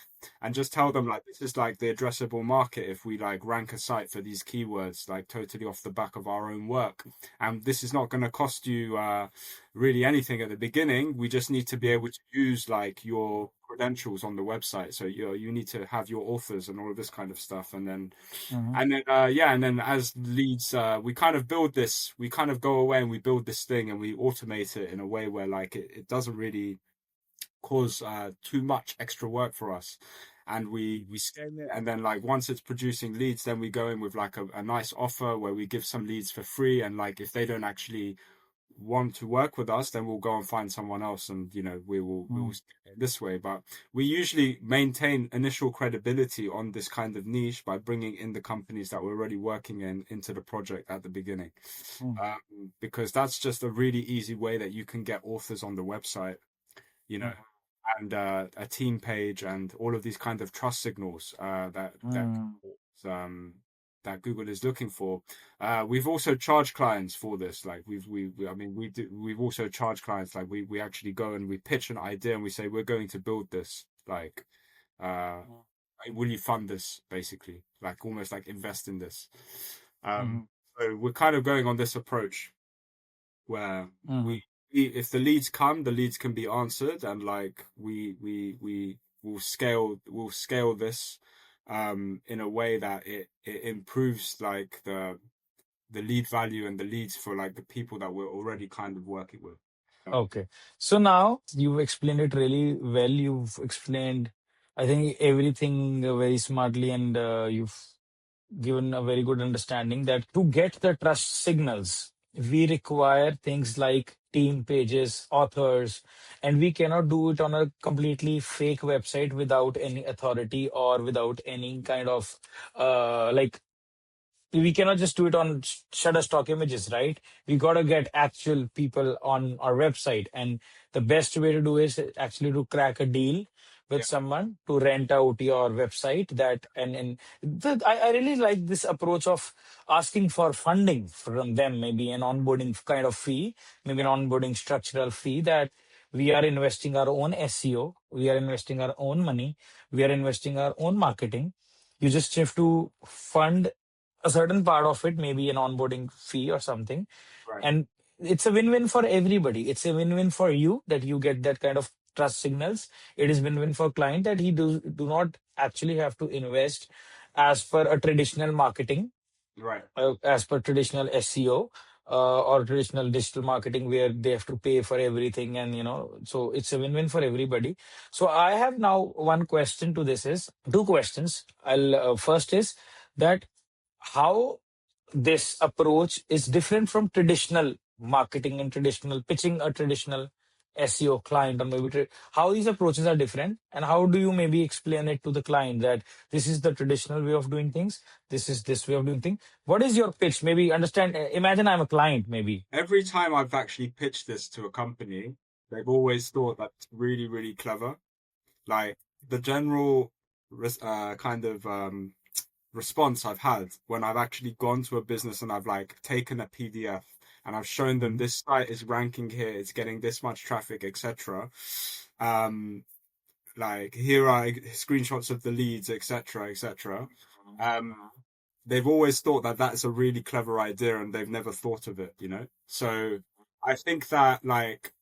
and just tell them like this is like the addressable market if we like rank a site for these keywords, like totally off the back of our own work, and this is not going to cost you really anything at the beginning. We just need to be able to use like your credentials on the website, so you need to have your authors and all of this kind of stuff, and then as leads, we kind of build this, we kind of go away and we build this thing and we automate it in a way where like it doesn't really cause too much extra work for us, and we scale it, and then like once it's producing leads, then we go in with like a nice offer where we give some leads for free, and like if they don't actually want to work with us, then we'll go and find someone else, and we will this way. But we usually maintain initial credibility on this kind of niche by bringing in the companies that we're already working into the project at the beginning, because that's just a really easy way that you can get authors on the website, and a team page and all of these kind of trust signals that Google is looking for. We've also charged clients for this. Like we've also charged clients. Like we actually go and we pitch an idea and we say we're going to build this. Like, will you fund this? Basically, like almost like invest in this. So we're kind of going on this approach where if the leads come, the leads can be answered, and like we will scale this in a way that it improves like the lead value and the leads for like the people that we're already kind of working with. Okay. So now you've explained it really well. You've explained, I think, everything very smartly, and you've given a very good understanding that to get the trust signals, we require things like team pages, authors, and we cannot do it on a completely fake website without any authority or without any kind of like we cannot just do it on Shutterstock images, right? We got to get actual people on our website. And the best way to do is actually to crack a deal with Yeah. someone to rent out your website. I really like this approach of asking for funding from them, maybe an onboarding kind of fee, maybe an onboarding structural fee that we are investing our own SEO, we are investing our own money, we are investing our own marketing. You just have to fund a certain part of it, maybe an onboarding fee or something. Right. And it's a win-win for everybody. It's a win-win for you that you get that kind of trust signals. It is win-win for client that he do not actually have to invest as per a traditional marketing, Right. as per traditional SEO. Or traditional digital marketing where they have to pay for everything, and so it's a win-win for everybody. So I have now one question to this is two questions. I'll first is that how this approach is different from traditional marketing and traditional pitching a traditional SEO client, or maybe how these approaches are different, and how do you maybe explain it to the client that this is the traditional way of doing things, this is this way of doing things. What is your pitch? Maybe understand. Imagine I'm a client, maybe. Every time I've actually pitched this to a company, they've always thought that's really, really clever. Like the general kind of response I've had when I've actually gone to a business and I've like taken a PDF and I've shown them this site is ranking here, it's getting this much traffic, etc. Like here are screenshots of the leads, etc., etc. They've always thought that that's a really clever idea and they've never thought of it, So I think that like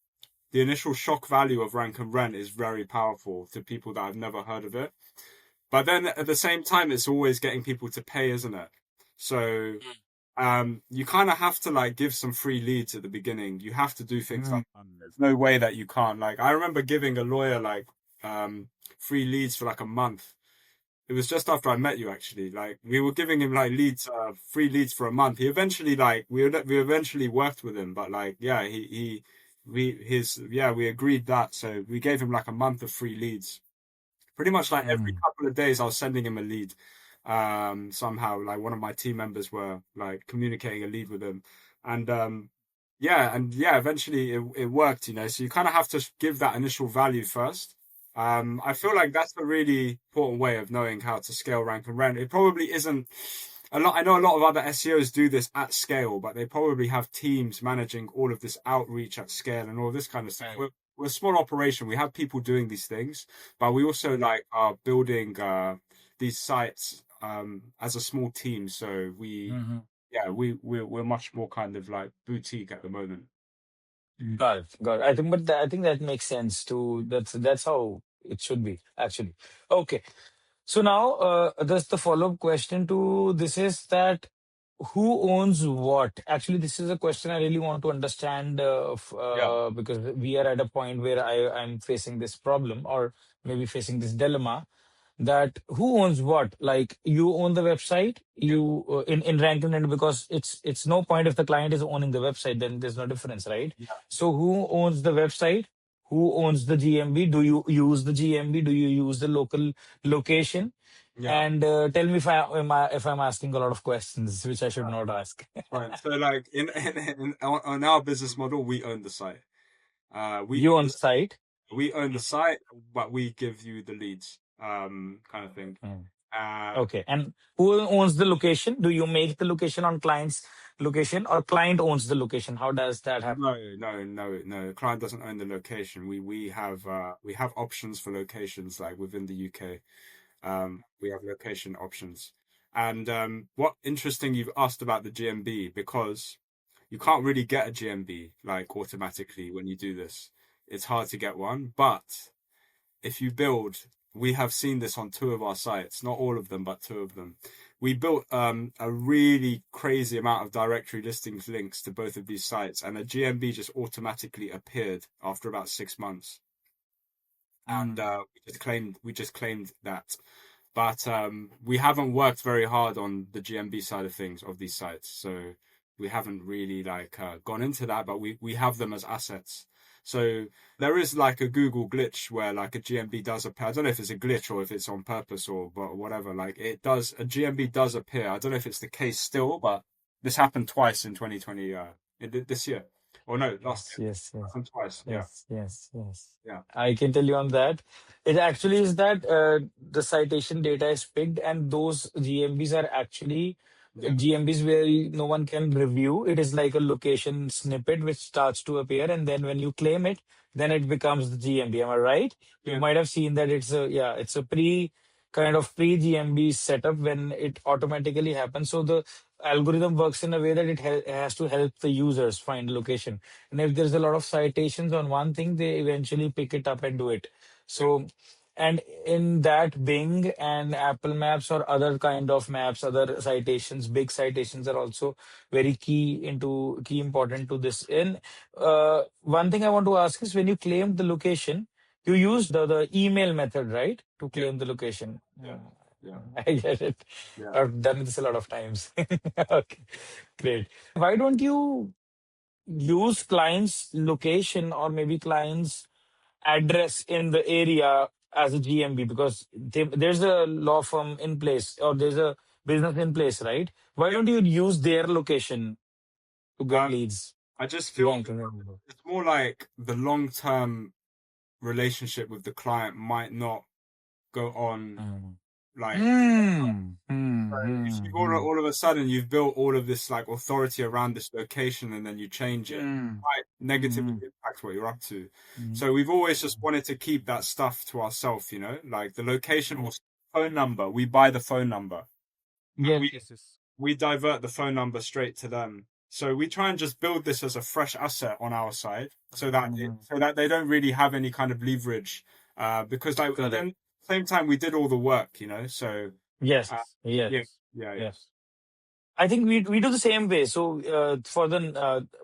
the initial shock value of rank and rent is very powerful to people that have never heard of it. But then at the same time, it's always getting people to pay, isn't it? So you kind of have to like give some free leads at the beginning. You have to do things like that. There's no way that you can't. Like I remember giving a lawyer like free leads for like a month. It was just after I met you, actually. Like we were giving him like leads, free leads for a month. He eventually like we eventually worked with him, but like yeah, we agreed that. So we gave him like a month of free leads. Pretty much like every couple of days, I was sending him a lead. Somehow, like one of my team members were like communicating a lead with him, and eventually it worked. So you kind of have to give that initial value first. I feel like that's a really important way of knowing how to scale rank and rent. It probably isn't a lot. I know a lot of other SEOs do this at scale, but they probably have teams managing all of this outreach at scale and all this kind of stuff. We're a small operation. We have people doing these things, but we also like are building these sites as a small team. So we're much more kind of like boutique at the moment. Got it. Got it. I think that makes sense too. That's how it should be actually. Okay. So now, that's the follow-up question to this is that who owns what? Actually, this is a question I really want to understand because we are at a point where I'm facing this problem or maybe facing this dilemma that who owns what? Like you own the website, you in rank and rent, because it's no point if the client is owning the website, then there's no difference, right? Yeah. So who owns the website? Who owns the GMB? Do you use the GMB? Do you use the local location? Yeah. And tell me if I'm asking a lot of questions which I should not ask. Right. So like on our business model, we own the site. You own the site. We own the site, but we give you the leads, kind of thing. Okay. And who owns the location? Do you make the location on client's location, or client owns the location? How does that happen? No. The client doesn't own the location. We have options for locations like within the UK. We have location options. And what interesting you've asked about the GMB, because you can't really get a GMB like automatically when you do this. It's hard to get one, but if you build, we have seen this on 2 of our sites, not all of them, but 2 of them. We built a really crazy amount of directory listings links to both of these sites, and a GMB just automatically appeared after about 6 months. And we just claimed that. But we haven't worked very hard on the GMB side of things of these sites. So we haven't really like gone into that, but we have them as assets. So there is like a Google glitch where like a GMB does appear. I don't know if it's a glitch or if it's on purpose or but whatever. Like it does, a GMB does appear. I don't know if it's the case still, but this happened twice in 2020, this year. Or no, last Yes, year. yes, yes, Happened twice. Yeah, yes, yes, yes. yeah, I can tell you on that. It actually is that the citation data is picked, and those GMBs are actually yeah, GMBs where no one can review. It is like a location snippet which starts to appear, and then when you claim it, then it becomes the GMB. Am I right? You yeah, might have seen that it's a, yeah, it's a pre GMB setup when it automatically happens. So the algorithm works in a way that it has to help the users find location. And if there's a lot of citations on one thing, they eventually pick it up and do it. yeah, So, and in that Bing and Apple Maps or other kind of maps, other citations, big citations are also very key important to this. And one thing I want to ask is when you claim the location, you use the email method, right? To yeah, claim the location. yeah, yeah, I get it. yeah. I've done this a lot of times. Okay, great. Why don't you use client's location or maybe client's address in the area as a GMB because there's a law firm in place or there's a business in place, right? Why don't you use their location to get Uh, leads? I just feel Yeah, I can remember. it's more like the long-term relationship with the client might not go on Mm. like Mm. if Mm. you Mm. all of a sudden you've built all of this like authority around this location and then you change it, Mm. might negatively Mm. impact what you're up to. Mm. So we've always just wanted to keep that stuff to ourselves, like the location or phone number. We buy the phone number and Yes, we yes, yes. we divert the phone number straight to them. So we try and just build this as a fresh asset on our side, Mhm. so that they don't really have any kind of leverage, because like Correct. then same time we did all the work, So Yes, uh, yeah, yes, yeah, yeah, yes. I think we do the same way. So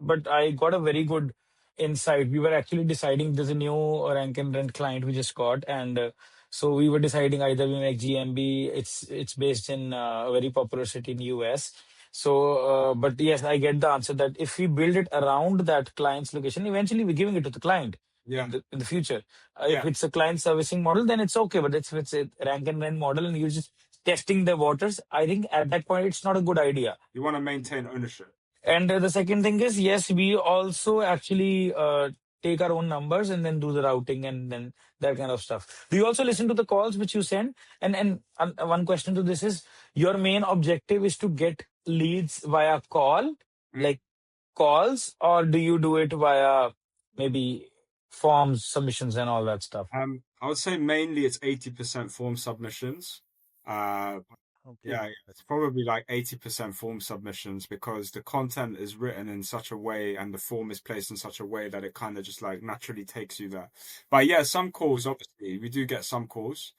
but I got a very good insight. We were actually deciding there's a new rank and rent client we just got, and so we were deciding either we make GMB. It's based in a very popular city in US. So, but yes, I get the answer that if we build it around that client's location, eventually we're giving it to the client yeah, in the future. If yeah. it's a client servicing model, then it's okay. But if it's a rank and rent model, and you're just testing the waters, I think at that point it's not a good idea. You want to maintain ownership. And the second thing is, yes, we also actually take our own numbers and then do the routing and then that kind of stuff. Do you also listen to the calls which you send? And one question to this is, your main objective is to get leads via call, Mm. like calls, or do you do it via maybe forms, submissions, and all that stuff? I would say mainly it's 80% form submissions. Uh, Okay. yeah, it's probably like 80% form submissions because the content is written in such a way and the form is placed in such a way that it kind of just like naturally takes you there. But yeah, some calls, obviously, we do get some calls.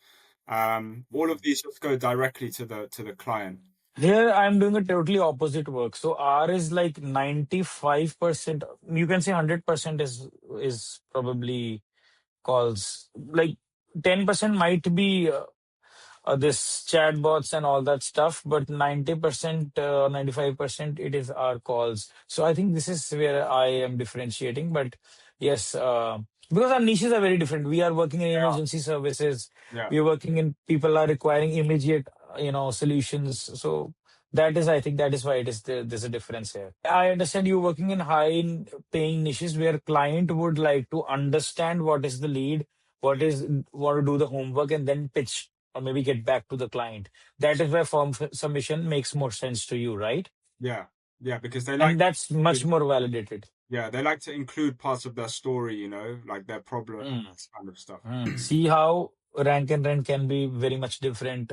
All of these just go directly to the client. Here I'm doing a totally opposite work. So R is like 95%. You can say 100% is probably calls. Like 10% might be this chatbots and all that stuff, but 90%, 95% it is our calls. So I think this is where I am differentiating. But yes, because our niches are very different. We are working in emergency services. Yeah. We are working in people are requiring immediate, solutions. So that is, I think that is why there's a difference here. I understand you working in high paying niches where client would like to understand what is the lead, want to do the homework and then pitch or maybe get back to the client. That is where form submission makes more sense to you, right? Yeah. Yeah. Because they like, And that's much more validated. yeah, they like to include parts of their story, like their problem, Mm. kind of stuff. See how rank and rent can be very much different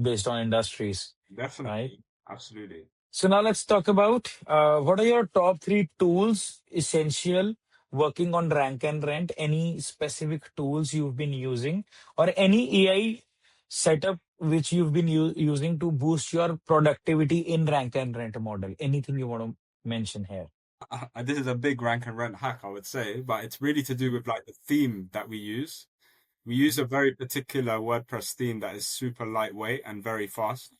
based on industries, right? Definitely. Absolutely. So now let's talk about what are your top three tools essential working on rank and rent? Any specific tools you've been using or any AI setup which you've been using to boost your productivity in rank and rent model? Anything you want to mention here? This is a big rank and rent hack, I would say, but it's really to do with like the theme that we use. We use a very particular WordPress theme that is super lightweight and very fast.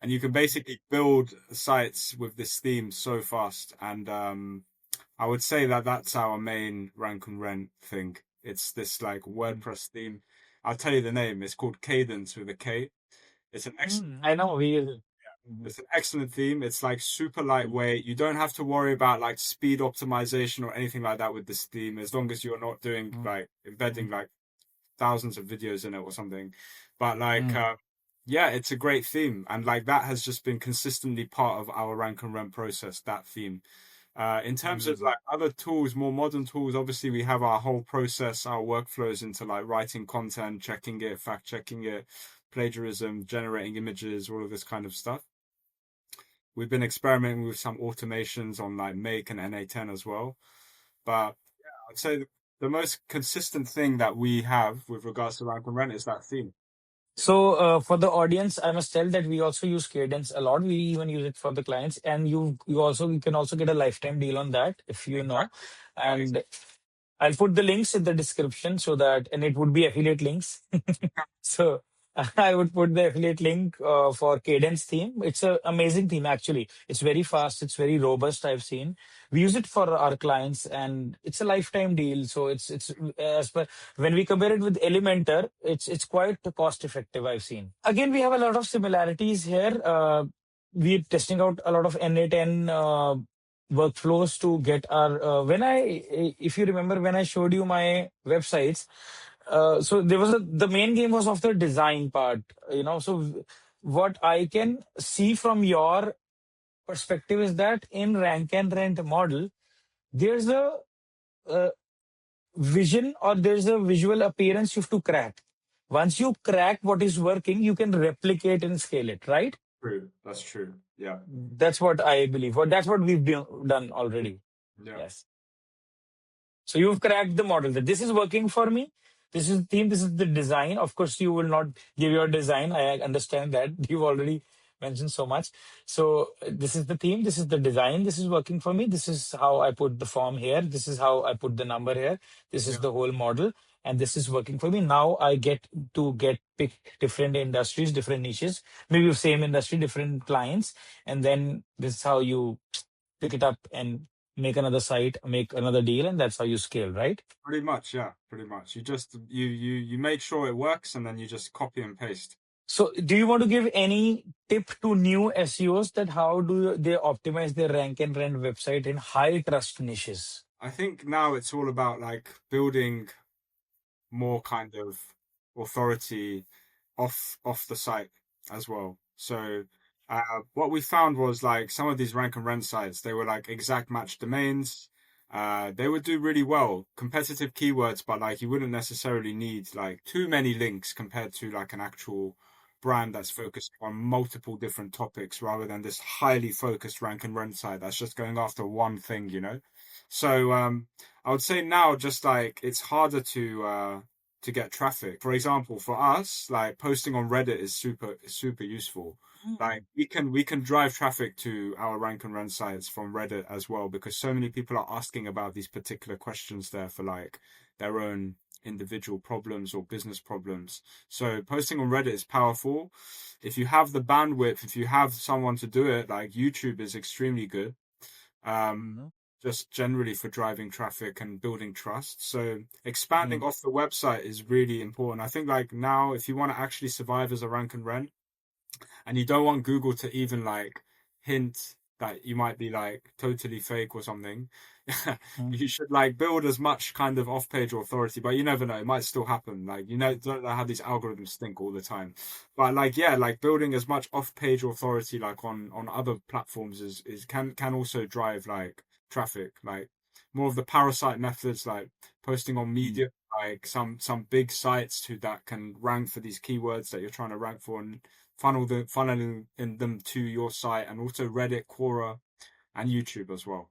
and you can basically build sites with this theme so fast. And I would say that that's our main rank and rent thing. It's this like WordPress theme. I'll tell you the name. It's called Cadence with a K. It's an excellent. I know we use it. It's an excellent theme. It's like super lightweight. You don't have to worry about like speed optimization or anything like that with this theme, as long as you're not doing like embedding like thousands of videos in it or something. But like, yeah, it's a great theme, and like that has just been consistently part of our rank and rent process. That theme. In terms of like other tools, more modern tools, obviously we have our whole process, our workflows into like writing content, checking it, fact checking it, plagiarism, generating images, all of this kind of stuff. We've been experimenting with some automations on like Make and NA10 as well. But yeah, I'd say the most consistent thing that we have with regards to rank and rent is that theme. So for the audience, I must tell that we also use Cadence a lot. We even use it for the clients, and you can also get a lifetime deal on that if you know. Exactly. And I'll put the links in the description so that, and it would be affiliate links. So I would put the affiliate link for Cadence theme. It's an amazing theme, actually. It's very fast. It's very robust. I've seen. We use it for our clients, and it's a lifetime deal. So it's as per when we compare it with Elementor, it's quite cost effective. I've seen. Again, we have a lot of similarities here. We're testing out a lot of NA10 workflows to get our if you remember when I showed you my websites, so there was the main game was of the design part, so what I can see from your perspective is that in rank and rent model there's a vision, or there's a visual appearance you have to crack. Once you crack what is working, you can replicate and scale it, right? True. That's true. Yeah. That's what I believe. That's what we've done already. Yeah. Yes. So you've cracked the model that this is working for me. This is the theme. This is the design. Of course, you will not give your design. I understand that. You've already mentioned so much. So this is the theme. This is the design. This is working for me. This is how I put the form here. This is how I put the number here. This is the whole model. And this is working for me. Now I get to pick different industries, different niches, maybe same industry, different clients. And then this is how you pick it up and make another site, make another deal, and that's how you scale, right? Pretty much, yeah. Pretty much. You just you make sure it works, and then you just copy and paste. So do you want to give any tip to new SEOs that how do they optimize their rank and rent website in high trust niches? I think now it's all about like building more kind of authority off the site as well. So what we found was like some of these rank and rent sites, they were like exact match domains. They would do really well, competitive keywords, but like you wouldn't necessarily need like too many links compared to like an actual brand that's focused on multiple different topics rather than this highly focused rank and rent site that's just going after one thing, you know? So I would say now just like it's harder to get traffic. For example, for us, like posting on Reddit is super useful. Like we can drive traffic to our rank and rent sites from Reddit as well, because so many people are asking about these particular questions there for like their own individual problems or business problems. So posting on Reddit is powerful. If you have the bandwidth, if you have someone to do it, like YouTube is extremely good. Just generally for driving traffic and building trust. So expanding off the website is really important. I think like now, if you want to actually survive as a rank and rent, and you don't want Google to even like hint that you might be like totally fake or something, you should like build as much kind of off-page authority, but you never know, it might still happen. Like, don't know how these algorithms think all the time. But like, yeah, like building as much off-page authority like on other platforms is can also drive like traffic, like more of the parasite methods, like posting on Medium, like some big sites that can rank for these keywords that you're trying to rank for, and funneling in them to your site, and also Reddit, Quora, and YouTube as well.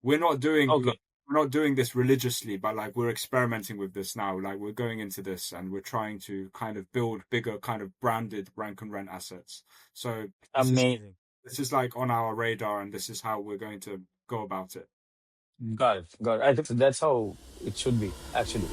We're not doing this religiously, but like we're experimenting with this now. Like we're going into this and we're trying to kind of build bigger kind of branded rank and rent assets. So amazing. This is like on our radar, and this is how we're going to go about it. Got it. I think that's how it should be, actually.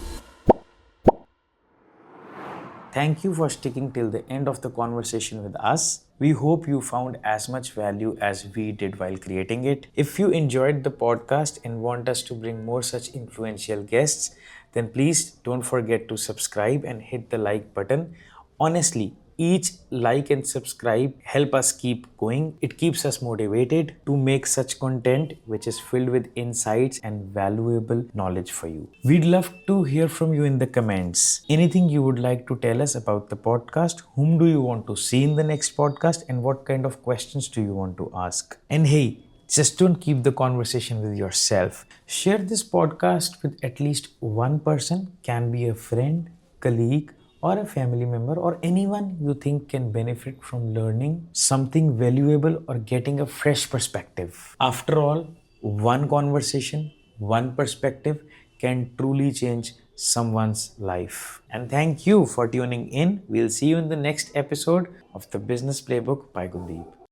Thank you for sticking till the end of the conversation with us. We hope you found as much value as we did while creating it. If you enjoyed the podcast and want us to bring more such influential guests, then please don't forget to subscribe and hit the like button. Honestly, each like and subscribe help us keep going. It keeps us motivated to make such content which is filled with insights and valuable knowledge for you. We'd love to hear from you in the comments. Anything you would like to tell us about the podcast? Whom do you want to see in the next podcast? And what kind of questions do you want to ask? And hey, just don't keep the conversation with yourself. Share this podcast with at least one person, can be a friend, colleague, or a family member, or anyone you think can benefit from learning something valuable or getting a fresh perspective. After all, one conversation, one perspective can truly change someone's life. And thank you for tuning in. We'll see you in the next episode of the Business Playbook by Gundeep.